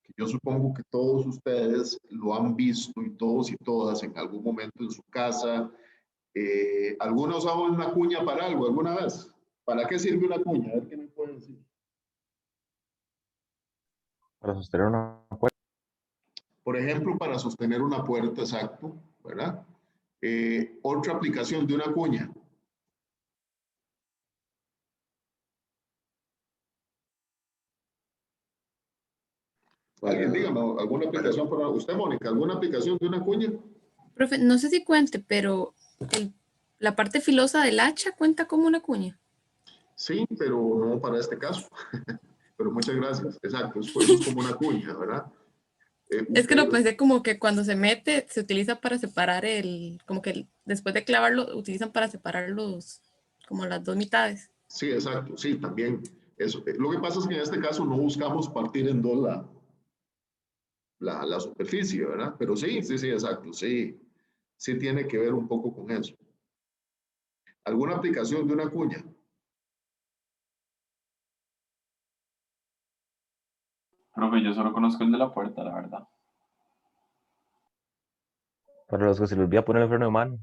que yo supongo que todos ustedes lo han visto y todos y todas en algún momento en su casa. ¿Algunos usaban una cuña para algo alguna vez? ¿Para qué sirve una cuña? A ver qué me pueden decir. Para sostener una puerta. Por ejemplo, para sostener una puerta, exacto, ¿verdad? Otra aplicación de una cuña. Alguien dígame, ¿alguna aplicación para usted, Mónica? ¿Alguna aplicación de una cuña? Profe, no sé si cuente, pero La parte filosa del hacha cuenta como una cuña. Sí, pero no para este caso. Pero muchas gracias. Exacto, eso es como una cuña, ¿verdad? Es que lo pensé como que cuando se mete se utiliza para separar como que después de clavarlo utilizan para separar como las dos mitades. Sí, exacto, sí, también. Eso. Lo que pasa es que en este caso no buscamos partir en dos la superficie, ¿verdad? Pero sí, sí, sí, exacto, sí, sí tiene que ver un poco con eso. ¿Alguna aplicación de una cuña? Profe, yo solo conozco el de la puerta, la verdad. Para los que se les olvida poner el freno de mano.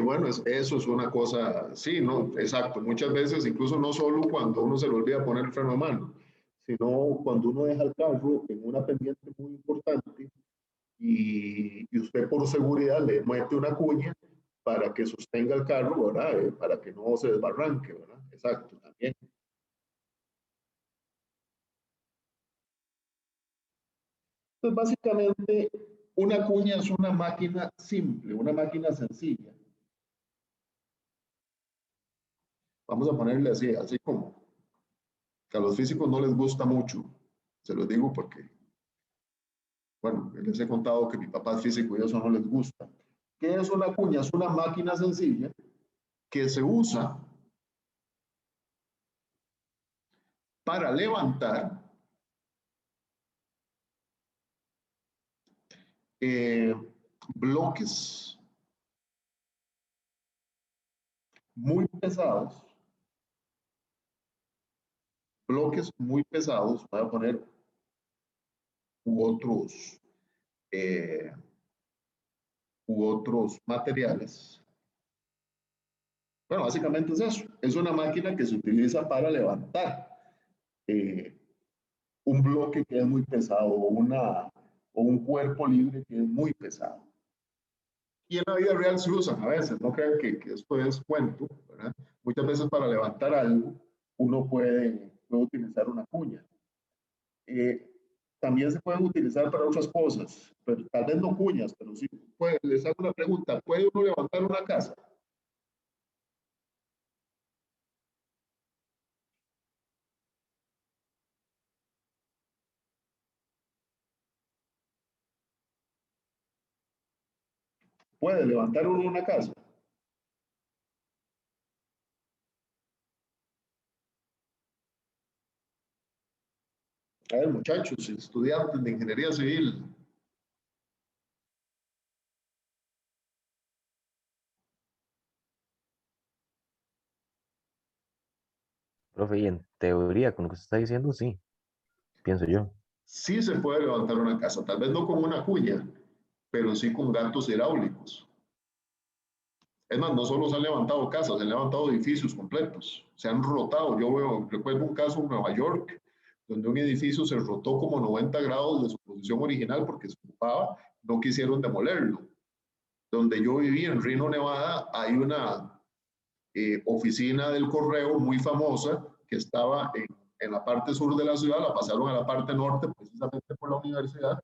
Bueno, eso es una cosa, sí, ¿no? Exacto. Muchas veces, incluso no solo cuando uno se le olvida poner el freno de mano, sino cuando uno deja el carro en una pendiente muy importante y usted por seguridad le mete una cuña para que sostenga el carro, ¿verdad? Para que no se desbarranque, ¿verdad? Exacto, también. Entonces, básicamente, una cuña es una máquina simple, una máquina sencilla. Vamos a ponerle así, así como que a los físicos no les gusta mucho. Se los digo porque, bueno, les he contado que mi papá es físico y eso no les gusta. ¿Qué es una cuña? Es una máquina sencilla que se usa para levantar eh, bloques muy pesados, voy a poner u eh, u otros materiales. Bueno, básicamente es eso. Es una máquina que se utiliza para levantar eh, un bloque que es muy pesado o un cuerpo libre que es muy pesado. Y en la vida real se usan a veces, no crean que esto es cuento, ¿verdad? Muchas veces para levantar algo uno puede utilizar una cuña. Eh, También se pueden utilizar para otras cosas, pero tal vez no cuñas, pero sí les hago una pregunta, ¿puede uno levantar una casa? ¿Puede levantar uno una casa? A ver, muchachos, estudiantes de ingeniería civil, Profe, y en teoría, con lo que usted está diciendo, sí, pienso yo. sí se puede levantar una casa, tal vez no con una cuña, pero sí con ganchos hidráulicos. Es más, no solo se han levantado casas, se han levantado edificios completos, se han rotado. Recuerdo un caso en Nueva York, donde un edificio se rotó como 90 grados de su posición original porque se ocupaba, no quisieron demolerlo. Donde yo viví, en Reno, Nevada, hay una oficina del correo muy famosa que estaba en la parte sur de la ciudad, la pasaron a la parte norte precisamente por la universidad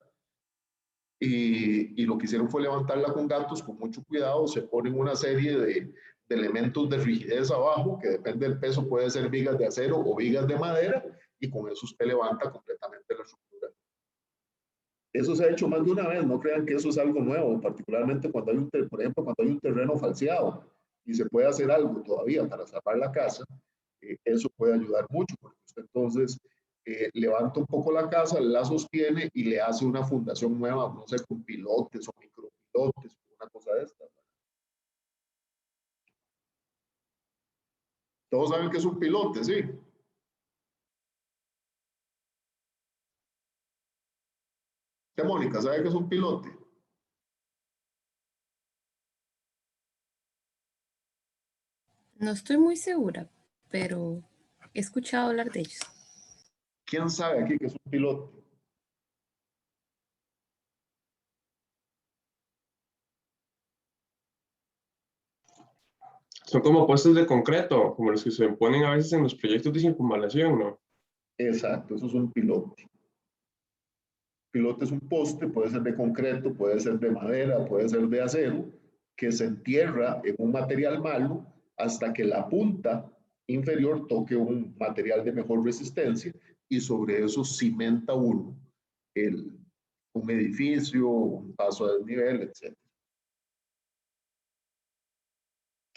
y lo que hicieron fue levantarla con ganchos con mucho cuidado, se ponen una serie de elementos de rigidez abajo, que depende del peso, puede ser vigas de acero o vigas de madera, y con eso usted levanta completamente la estructura. Eso se ha hecho más de una vez, no crean que eso es algo nuevo, particularmente cuando hay por ejemplo, cuando hay un terreno falseado y se puede hacer algo todavía para salvar la casa, eso puede ayudar mucho, porque usted entonces levanta un poco la casa, la sostiene y le hace una fundación nueva, no sé, con pilotes o micropilotes, una cosa de esta. Todos saben que es un pilote, ¿sí? ¿Usted, Mónica, sabe que es un pilote? No estoy muy segura, pero he escuchado hablar de ellos. ¿Quién sabe aquí que es un pilote? Son como puestos de concreto, como los que se ponen a veces en los proyectos de circunvalación, ¿no? Exacto, eso es un pilote. Pilote es un poste, puede ser de concreto, puede ser de madera, puede ser de acero, que se entierra en un material malo hasta que la punta inferior toque un material de mejor resistencia y sobre eso cimenta uno un edificio, un paso a desnivel, etc.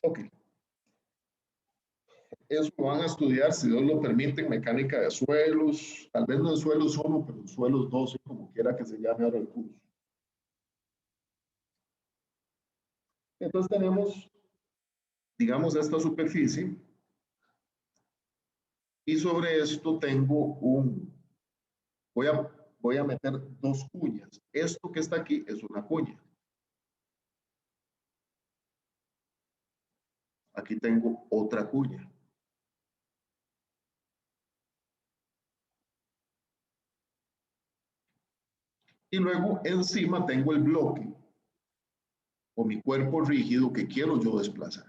Ok. Eso lo van a estudiar, si Dios lo permite, en mecánica de suelos, tal vez no en suelos 1, pero en suelos 12, como quiera que se llame ahora el curso. Entonces tenemos, digamos, esta superficie y sobre esto tengo voy a meter dos cuñas. Esto que está aquí es una cuña. Aquí tengo otra cuña. Y luego encima tengo el bloque o mi cuerpo rígido que quiero yo desplazar.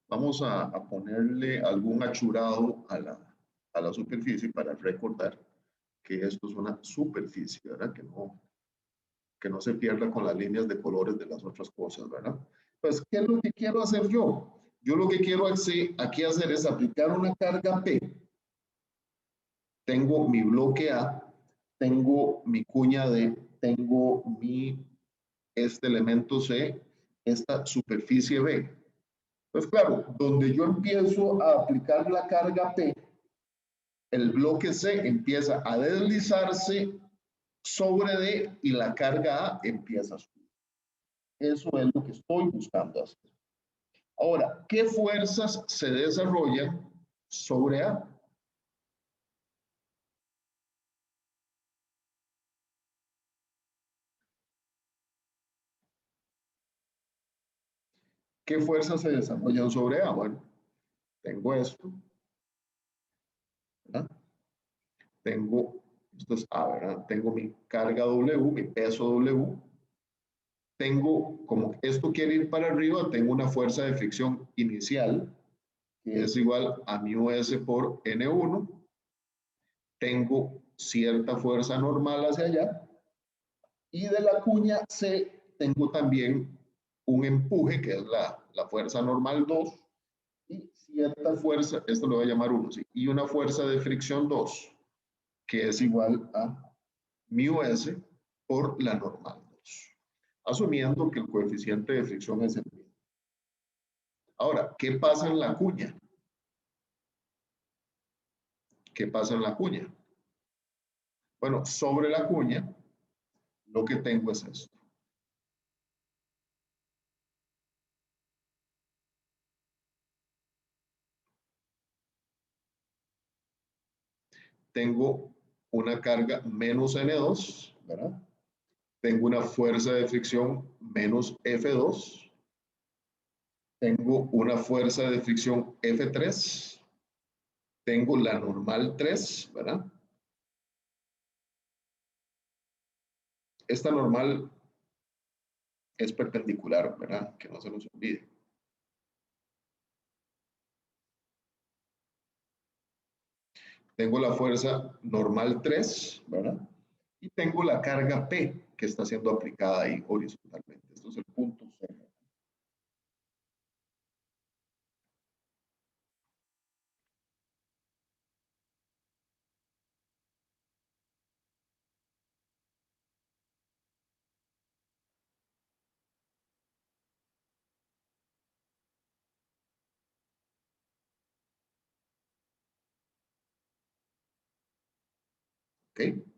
Vamos a ponerle algún achurado a la superficie para recordar que esto es una superficie, ¿verdad? Que no se pierda con las líneas de colores de las otras cosas, ¿verdad? Pues, ¿qué es lo que quiero hacer yo? Yo lo que quiero aquí hacer es aplicar una carga P. Tengo mi bloque A, tengo mi cuña D, tengo este elemento C, esta superficie B. Pues claro, donde yo empiezo a aplicar la carga P, el bloque C empieza a deslizarse sobre D y la carga A empieza a subir. Eso es lo que estoy buscando hacer. Ahora, ¿qué fuerzas se desarrollan sobre A? ¿Qué fuerzas se desarrollan sobre A? Bueno, tengo esto, ¿verdad? Tengo, esto es A, ¿verdad? Tengo mi carga W, mi peso W. Tengo, como esto quiere ir para arriba, tengo una fuerza de fricción inicial, que es igual a mu S por N1. Tengo cierta fuerza normal hacia allá. Y de la cuña C tengo también un empuje, que es la fuerza normal 2, y cierta fuerza, esto lo voy a llamar 1, ¿sí? Y una fuerza de fricción 2, que es igual a mu S por la normal 2, asumiendo que el coeficiente de fricción es el mismo. Ahora, ¿qué pasa en la cuña? ¿Qué pasa en la cuña? Bueno, sobre la cuña, lo que tengo es esto. Tengo una carga menos N2, ¿verdad? Tengo una fuerza de fricción menos F2. Tengo una fuerza de fricción F3. Tengo la normal 3, ¿verdad? Esta normal es perpendicular, ¿verdad? Que no se nos olvide. Tengo la fuerza normal 3, ¿verdad? Y tengo la carga P que está siendo aplicada ahí horizontalmente. Esto es el punto C. ¿Ok?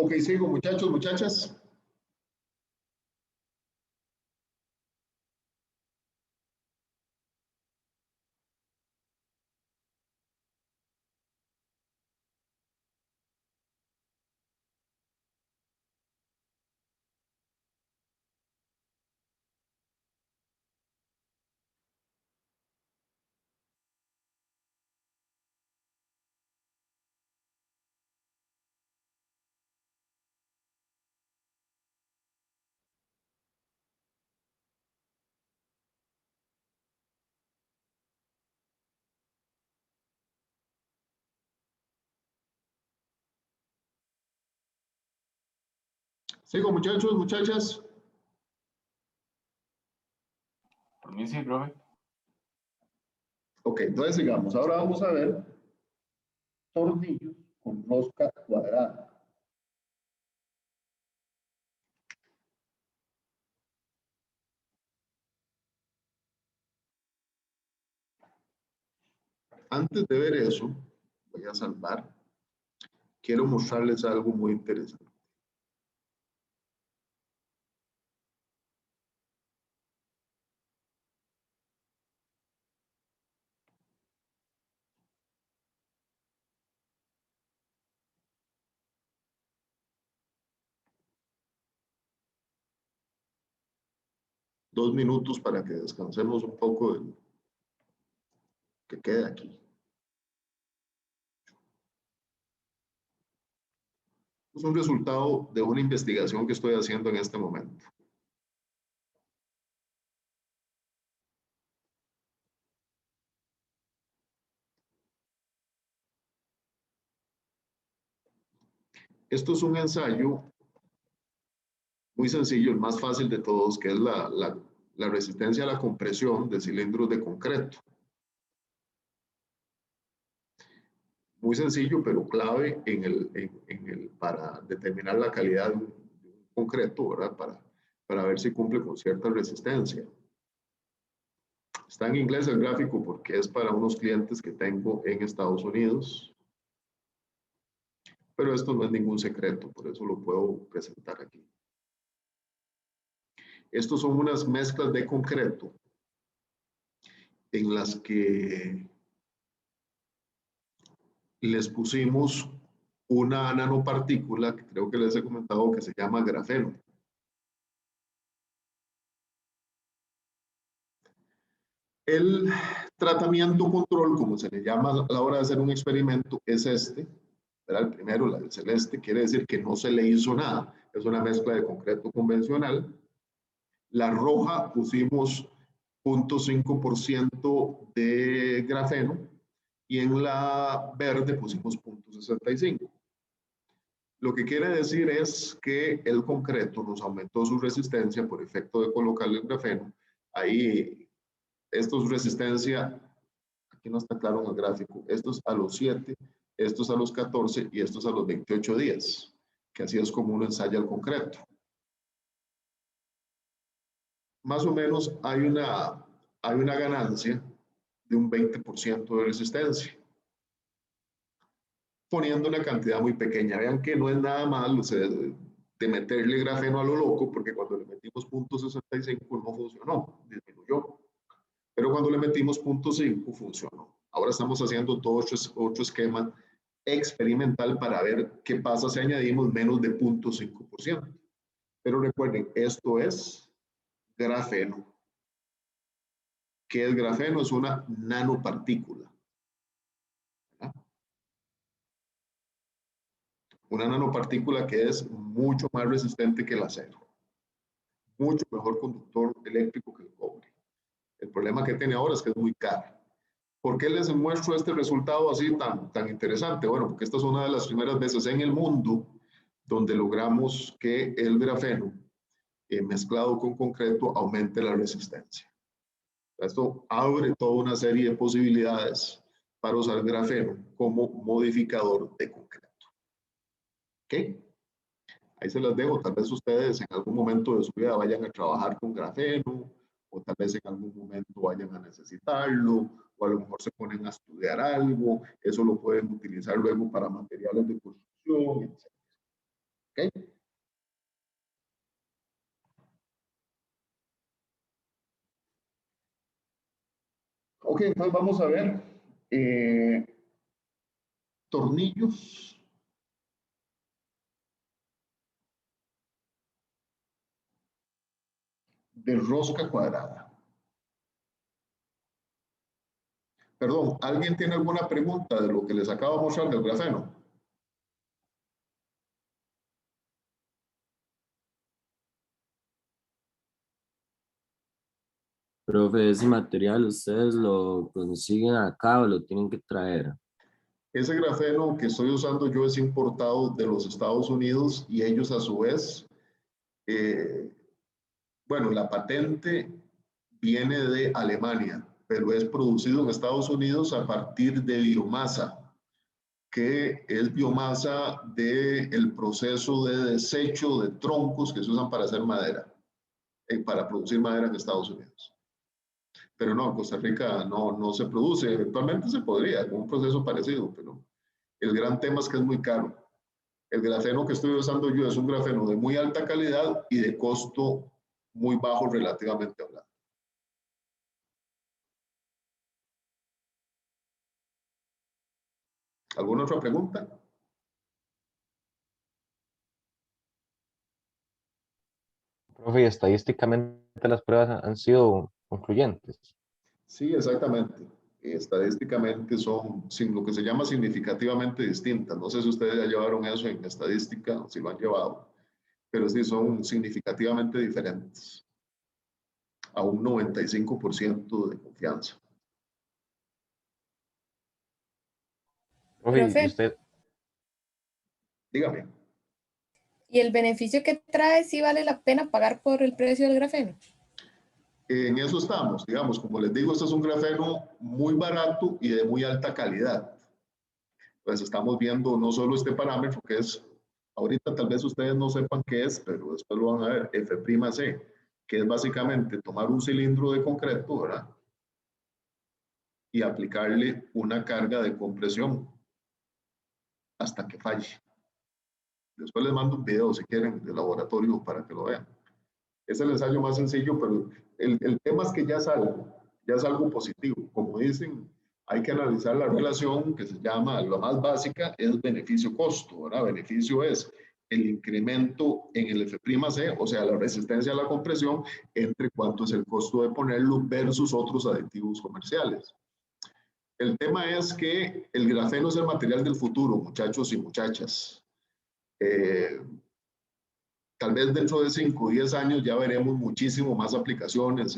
Ok, sigo, muchachos, muchachas. Sigo, muchachos, muchachas. Por mí sí, profe. Ok, entonces sigamos. Ahora vamos a ver tornillos con rosca cuadrada. Antes de ver eso, voy a salvar. Quiero mostrarles algo muy interesante. Dos minutos para que descansemos un poco de lo que queda aquí. Es un resultado de una investigación que estoy haciendo en este momento. Esto es un ensayo muy sencillo, el más fácil de todos, que es la resistencia a la compresión de cilindros de concreto. Muy sencillo, pero clave para determinar la calidad de un concreto, ¿verdad? Para ver si cumple con cierta resistencia. Está en inglés el gráfico porque es para unos clientes que tengo en Estados Unidos. Pero esto no es ningún secreto, por eso lo puedo presentar aquí. Estos son unas mezclas de concreto en las que les pusimos una nanopartícula, que creo que les he comentado, que se llama grafeno. El tratamiento control, como se le llama a la hora de hacer un experimento, es este. Era el primero, la del celeste, quiere decir que no se le hizo nada. Es una mezcla de concreto convencional. La roja pusimos 0.5% de grafeno y en la verde pusimos 0.65. Lo que quiere decir es que el concreto nos aumentó su resistencia por efecto de colocarle el grafeno. Ahí, esto es resistencia, aquí no está claro en el gráfico, esto es a los 7, esto es a los 14 y esto es a los 28 días, que así es como uno ensaya el concreto. Más o menos hay una ganancia de un 20% de resistencia, poniendo una cantidad muy pequeña. Vean que no es nada malo de meterle grafeno a lo loco, porque cuando le metimos 0.65 no funcionó, disminuyó. Pero cuando le metimos 0.5 funcionó. Ahora estamos haciendo todo otro esquema experimental para ver qué pasa si añadimos menos de 0.5%. Pero recuerden, esto es grafeno. ¿Qué es grafeno? Es una nanopartícula. ¿Verdad? Una nanopartícula que es mucho más resistente que el acero. Mucho mejor conductor eléctrico que el cobre. El problema que tiene ahora es que es muy caro. ¿Por qué les muestro este resultado así tan interesante? Bueno, porque esta es una de las primeras veces en el mundo donde logramos que el grafeno mezclado con concreto aumente la resistencia. Esto abre toda una serie de posibilidades para usar grafeno como modificador de concreto. ¿Ok? Ahí se las dejo. Tal vez ustedes en algún momento de su vida vayan a trabajar con grafeno, o tal vez en algún momento vayan a necesitarlo, o a lo mejor se ponen a estudiar algo. Eso lo pueden utilizar luego para materiales de construcción, etc. ¿Ok? Ok, entonces vamos a ver tornillos de rosca cuadrada. Perdón, ¿alguien tiene alguna pregunta de lo que les acabo de mostrar del grafeno? Profe, ese material ustedes lo consiguen acá o lo tienen que traer. Ese grafeno que estoy usando yo es importado de los Estados Unidos y ellos a su vez, bueno, la patente viene de Alemania, pero es producido en Estados Unidos a partir de biomasa, que es biomasa del proceso de desecho de troncos que se usan para hacer madera, para producir madera en Estados Unidos. Pero no, en Costa Rica no se produce, eventualmente se podría, con un proceso parecido, pero el gran tema es que es muy caro. El grafeno que estoy usando yo es un grafeno de muy alta calidad y de costo muy bajo relativamente hablando. ¿Alguna otra pregunta? Profe, y estadísticamente las pruebas han sido concluyentes. Sí, exactamente. Estadísticamente son lo que se llama significativamente distintas. No sé si ustedes ya llevaron eso en estadística o si lo han llevado, pero sí son significativamente diferentes, a un 95% de confianza. Profe, y Profe, usted, Dígame. ¿y el beneficio que trae si vale la pena pagar por el precio del grafeno? En eso estamos, digamos, como les digo, este es un grafeno muy barato y de muy alta calidad. Pues estamos viendo no solo este parámetro que es, ahorita tal vez ustedes no sepan qué es, pero después lo van a ver, F'C, que es básicamente tomar un cilindro de concreto, ¿verdad? Y aplicarle una carga de compresión hasta que falle. Después les mando un video si quieren de laboratorio para que lo vean. Es el ensayo más sencillo, pero el tema es que ya es algo positivo. Como dicen, hay que analizar la relación que se llama, la más básica, es beneficio-costo, ¿verdad? Beneficio es el incremento en el F'C, o sea, la resistencia a la compresión, entre cuánto es el costo de ponerlo versus otros aditivos comerciales. El tema es que el grafeno es el material del futuro, muchachos y muchachas. Tal vez dentro de 5 o 10 años ya veremos muchísimo más aplicaciones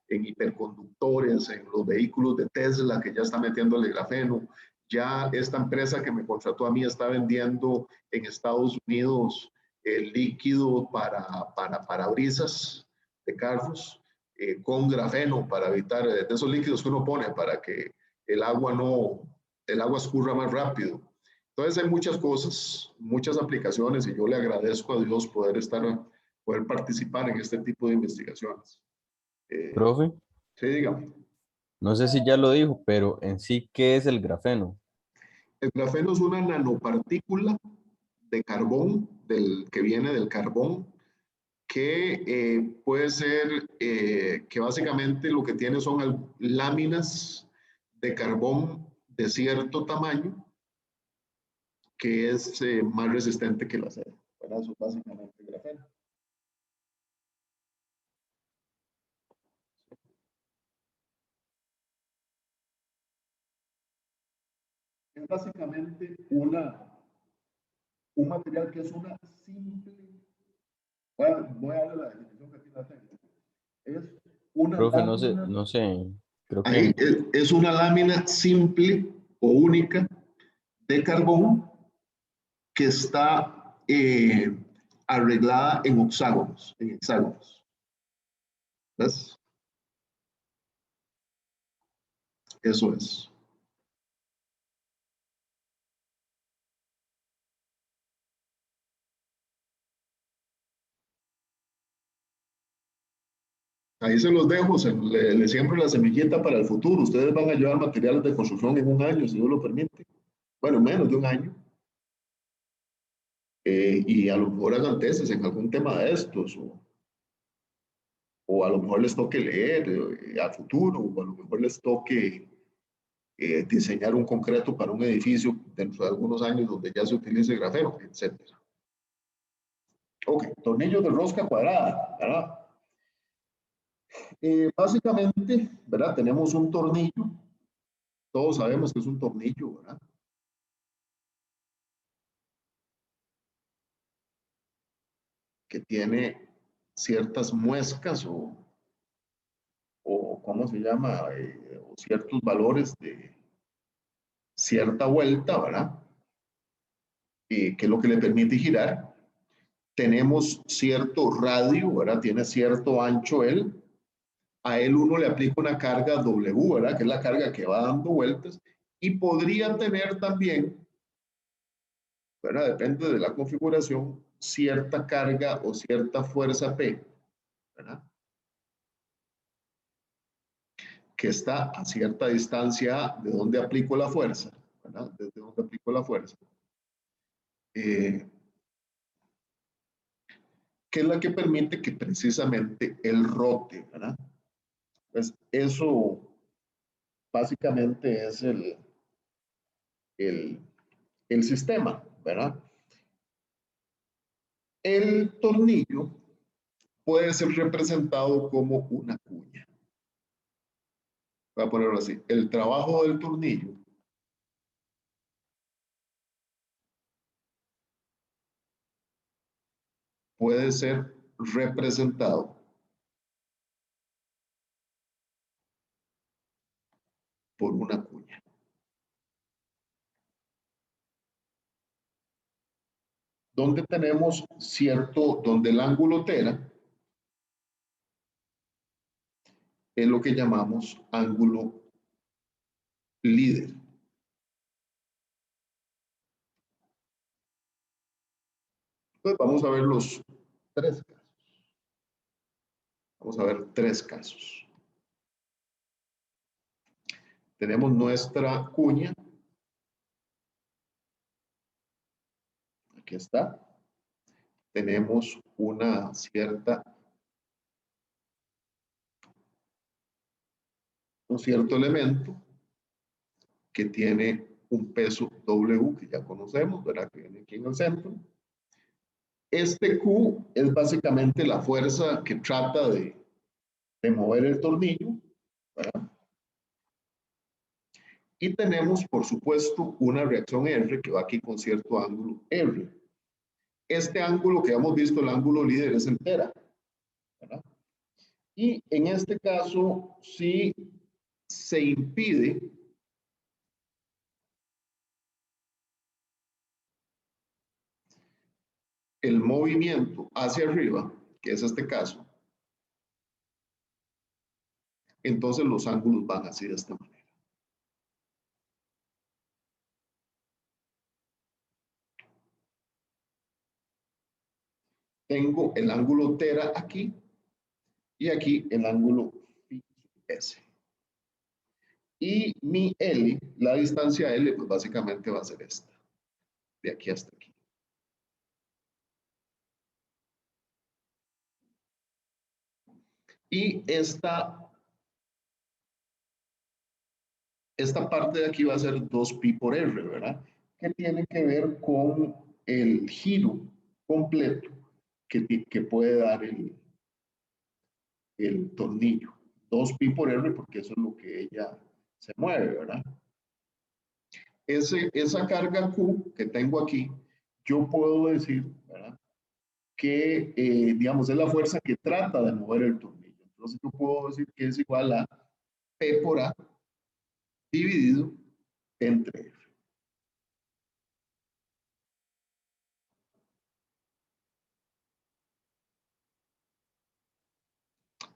en hiperconductores, en los vehículos de Tesla que ya está metiéndole grafeno. Ya esta empresa que me contrató a mí está vendiendo en Estados Unidos el líquido para parabrisas de carros con grafeno para evitar de esos líquidos que uno pone para que el agua escurra más rápido. Entonces hay muchas cosas, muchas aplicaciones y yo le agradezco a Dios poder participar en este tipo de investigaciones. Profe, Sí, dígame. no sé si ya lo dijo, pero en sí, ¿qué es el grafeno? El grafeno es una nanopartícula de carbón, que viene del carbón, que puede ser, que básicamente lo que tiene son láminas de carbón de cierto tamaño, que es más resistente que el acero. Bueno, eso es básicamente el grafeno. Es básicamente un material que es una simple, voy a darle la definición que aquí la tengo. Es una Profe, lámina, no sé, creo ahí que es una lámina simple o única de carbón que está arreglada en hexágonos, ¿Ves? Eso es. Ahí se los dejo, le siembro la semillita para el futuro. Ustedes van a llevar materiales de construcción en un año, si Dios lo permite. Bueno, menos de un año. y a lo mejor hagan tesis en algún tema de estos, o a lo mejor les toque leer a futuro, o a lo mejor les toque diseñar un concreto para un edificio dentro de algunos años donde ya se utilice grafeno, etc. Ok, tornillos de rosca cuadrada, ¿verdad? Básicamente, ¿verdad? Tenemos un tornillo, todos sabemos que es un tornillo, ¿verdad? Que tiene ciertas muescas o ¿cómo se llama? O ciertos valores de cierta vuelta, ¿verdad? Que es lo que le permite girar. Tenemos cierto radio, ¿verdad? Tiene cierto ancho él. A él uno le aplica una carga W, ¿verdad? Que es la carga que va dando vueltas. Y podría tener también, ¿verdad? Depende de la configuración, cierta carga o cierta fuerza P, ¿verdad? Que está a cierta distancia de donde aplico la fuerza, ¿verdad? Desde donde aplico la fuerza. Que es la que permite que precisamente el rote, ¿verdad? Pues eso básicamente es el, el sistema, ¿verdad? El tornillo puede ser representado como una cuña. Voy a ponerlo así. El trabajo del tornillo puede ser representado por una cuña. Donde tenemos donde el ángulo tera es lo que llamamos ángulo líder. Pues vamos a ver los tres casos. Vamos a ver tres casos. Tenemos nuestra cuña. Aquí está. Tenemos una un cierto elemento que tiene un peso W que ya conocemos, ¿verdad? Que viene aquí en el centro. Este Q es básicamente la fuerza que trata de mover el tornillo, ¿verdad? Y tenemos, por supuesto, una reacción R que va aquí con cierto ángulo R. Este ángulo que hemos visto, el ángulo líder, es el tera, ¿verdad? Y en este caso, si se impide el movimiento hacia arriba, que es este caso, entonces los ángulos van así de esta manera. Tengo el ángulo tera aquí y aquí el ángulo S. Y mi L, la distancia L, pues básicamente va a ser esta, de aquí hasta aquí. Y esta parte de aquí va a ser 2pi por R, ¿verdad? Que tiene que ver con el giro completo que puede dar el tornillo. 2pi por R, porque eso es lo que ella se mueve, ¿verdad? Esa carga Q que tengo aquí, yo puedo decir, ¿verdad? Que, digamos, es la fuerza que trata de mover el tornillo. Entonces yo puedo decir que es igual a P por A dividido entre F.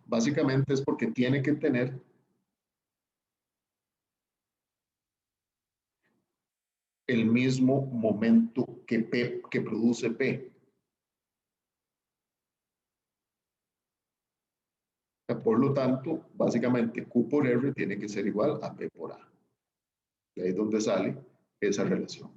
Básicamente es porque tiene que tener el mismo momento que produce P. Por lo tanto, básicamente Q por R tiene que ser igual a P por A. Y ahí es donde sale esa relación.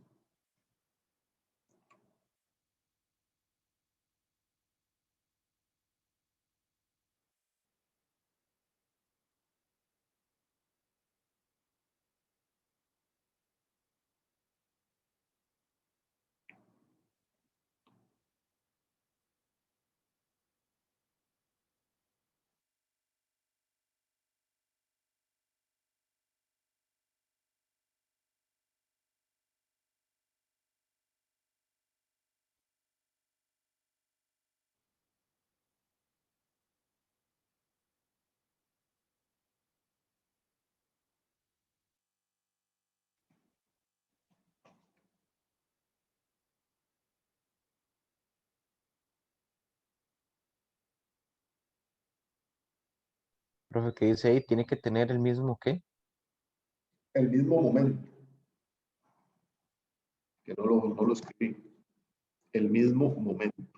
Profe, ¿qué dice ahí? ¿Tiene que tener el mismo qué? El mismo momento, que no lo escribí, el mismo momento.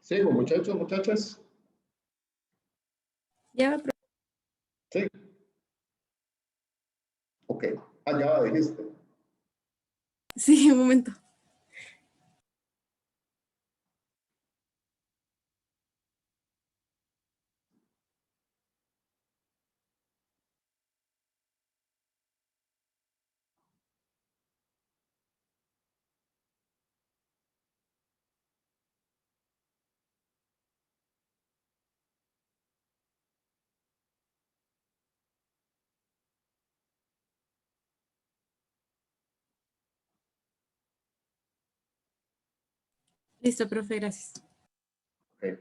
Sigo, muchachos, muchachas. Ya, profe. Sí. Ok. Ah, ya dijiste. Sí, un momento. Listo, profe, gracias. Ok.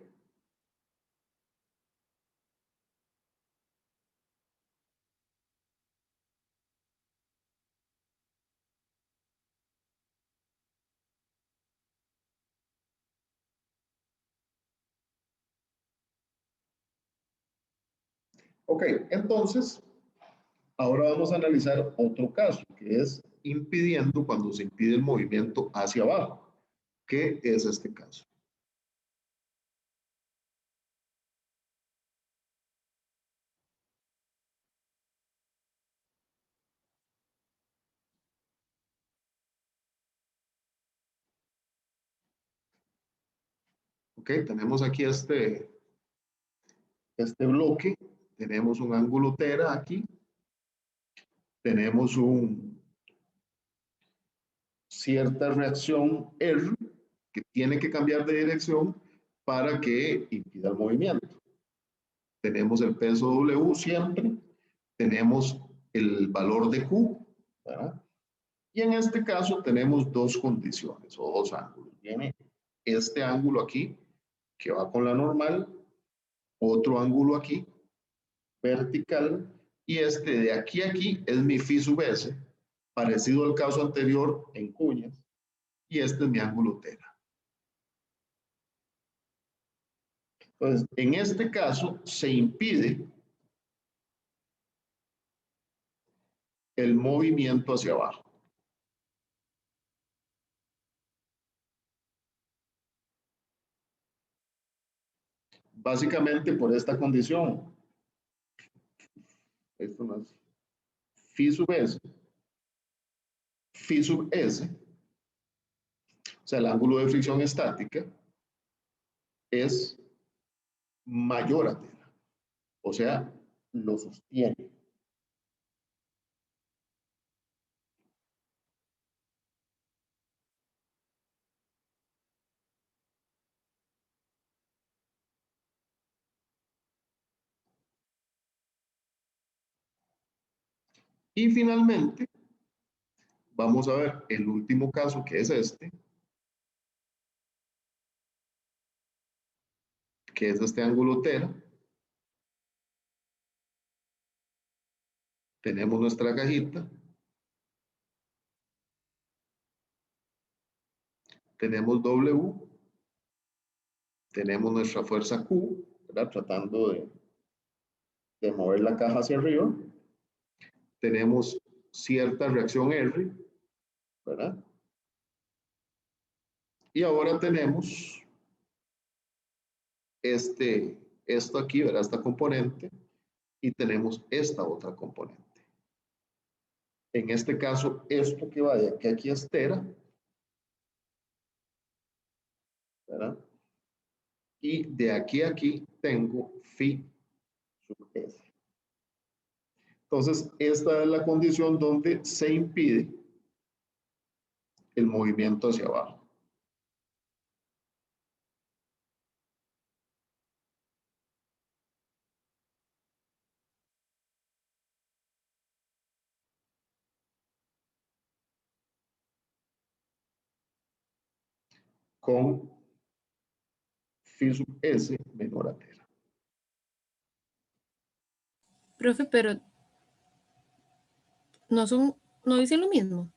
Ok, entonces, ahora vamos a analizar otro caso, que es impidiendo cuando se impide el movimiento hacia abajo. ¿Qué es este caso? Ok, tenemos aquí este bloque, tenemos un ángulo tera aquí, tenemos cierta reacción R que tiene que cambiar de dirección para que impida el movimiento. Tenemos el peso W siempre, tenemos el valor de Q, ¿verdad? Y en este caso tenemos dos condiciones o dos ángulos. Viene este ángulo aquí, que va con la normal, otro ángulo aquí, vertical, y este de aquí a aquí es mi phi sub s, parecido al caso anterior en cuñas, y este es mi ángulo tera. Entonces, en este caso se impide el movimiento hacia abajo. Básicamente por esta condición. Esto no es phi sub s, phi sub s, o sea, el ángulo de fricción estática, es mayor a tera, o sea, lo sostiene. Y finalmente, vamos a ver el último caso, que es este, que es este ángulo tera. Tenemos nuestra cajita, tenemos W, tenemos nuestra fuerza Q, ¿verdad? Tratando de mover la caja hacia arriba. Tenemos cierta reacción R, ¿verdad? Y ahora tenemos esto aquí, ¿verdad? Esta componente, y tenemos esta otra componente. En este caso, esto que va de aquí a aquí es tera, ¿verdad? Y de aquí a aquí tengo phi sub s. Entonces, esta es la condición donde se impide el movimiento hacia abajo. Con phi sub s menor a tera. Profe, pero no dicen lo mismo.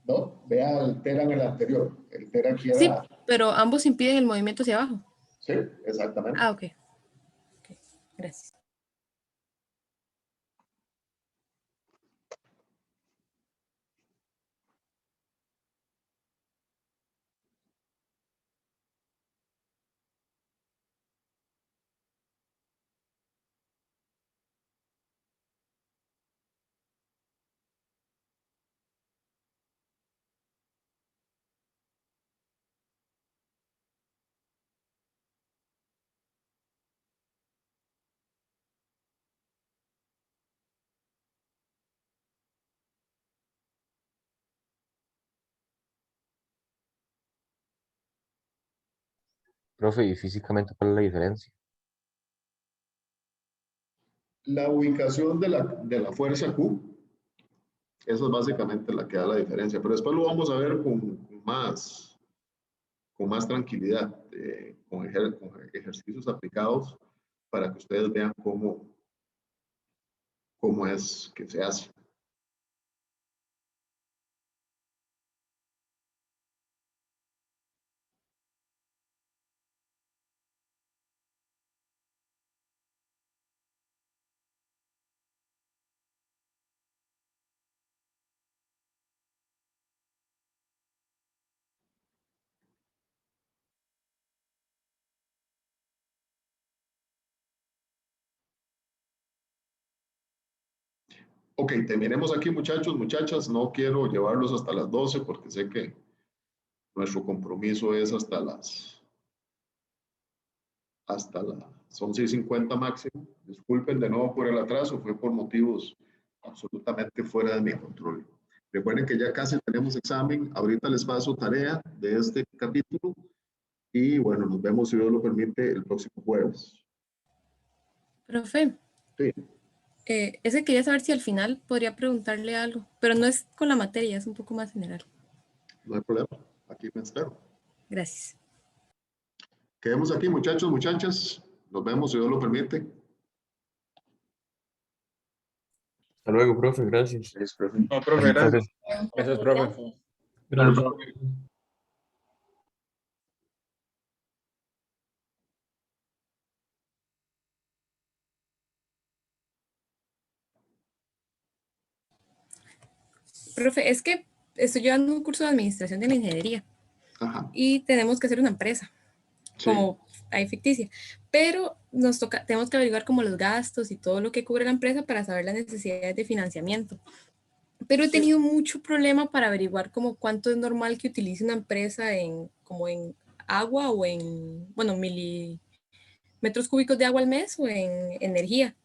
¿No? Vea el tera en el anterior. El tera Sí, queda. pero ambos impiden el movimiento hacia abajo. Sí, exactamente. Ah, ok. Ok, gracias. Profe, ¿y físicamente cuál es la diferencia? La ubicación de la fuerza Q, esa es básicamente la que da la diferencia, pero después lo vamos a ver con más tranquilidad, con ejercicios aplicados para que ustedes vean cómo es que se hace. Ok, terminemos aquí, muchachos, muchachas. No quiero llevarlos hasta las 12 porque sé que nuestro compromiso es hasta las 11:50 máximo. Disculpen de nuevo por el atraso, fue por motivos absolutamente fuera de mi control. Recuerden que ya casi tenemos examen. Ahorita les paso tarea de este capítulo y bueno, nos vemos, si Dios lo permite, el próximo jueves. Profe, Sí, ese quería saber si al final podría preguntarle algo, pero no es con la materia, es un poco más general. no hay problema. Aquí me espero. Gracias. Quedemos aquí, muchachos, muchachas. Nos vemos, si Dios lo permite. Hasta luego, profe, gracias. Gracias, profe. No, profe, gracias. Gracias, profe. Gracias. Profe, es que estoy llevando un curso de administración de la ingeniería Ajá. y tenemos que hacer una empresa, Sí. como hay ficticia, pero tenemos que averiguar como los gastos y todo lo que cubre la empresa para saber las necesidades de financiamiento. Pero he tenido mucho problema para averiguar como cuánto es normal que utilice una empresa como en agua o bueno, milímetros cúbicos de agua al mes o en energía.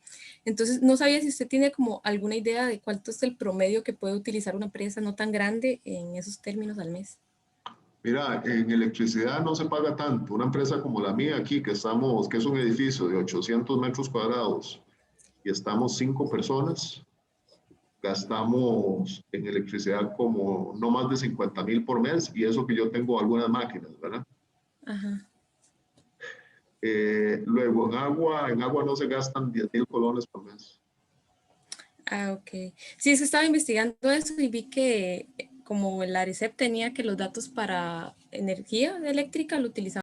Entonces, no sabía si usted tiene como alguna idea de cuánto es el promedio que puede utilizar una empresa no tan grande en esos términos al mes. Mira, en electricidad no se paga tanto. Una empresa como la mía aquí, que es un edificio de 800 metros cuadrados y estamos 5 personas, gastamos en electricidad como no más de 50,000 por mes, y eso que yo tengo algunas máquinas, ¿verdad? Ajá. Luego, en agua no se gastan 10,000 colones por mes. Ah, ok. Sí, es que estaba investigando eso y vi que como el ARECEP tenía que los datos para energía eléctrica lo utilizaban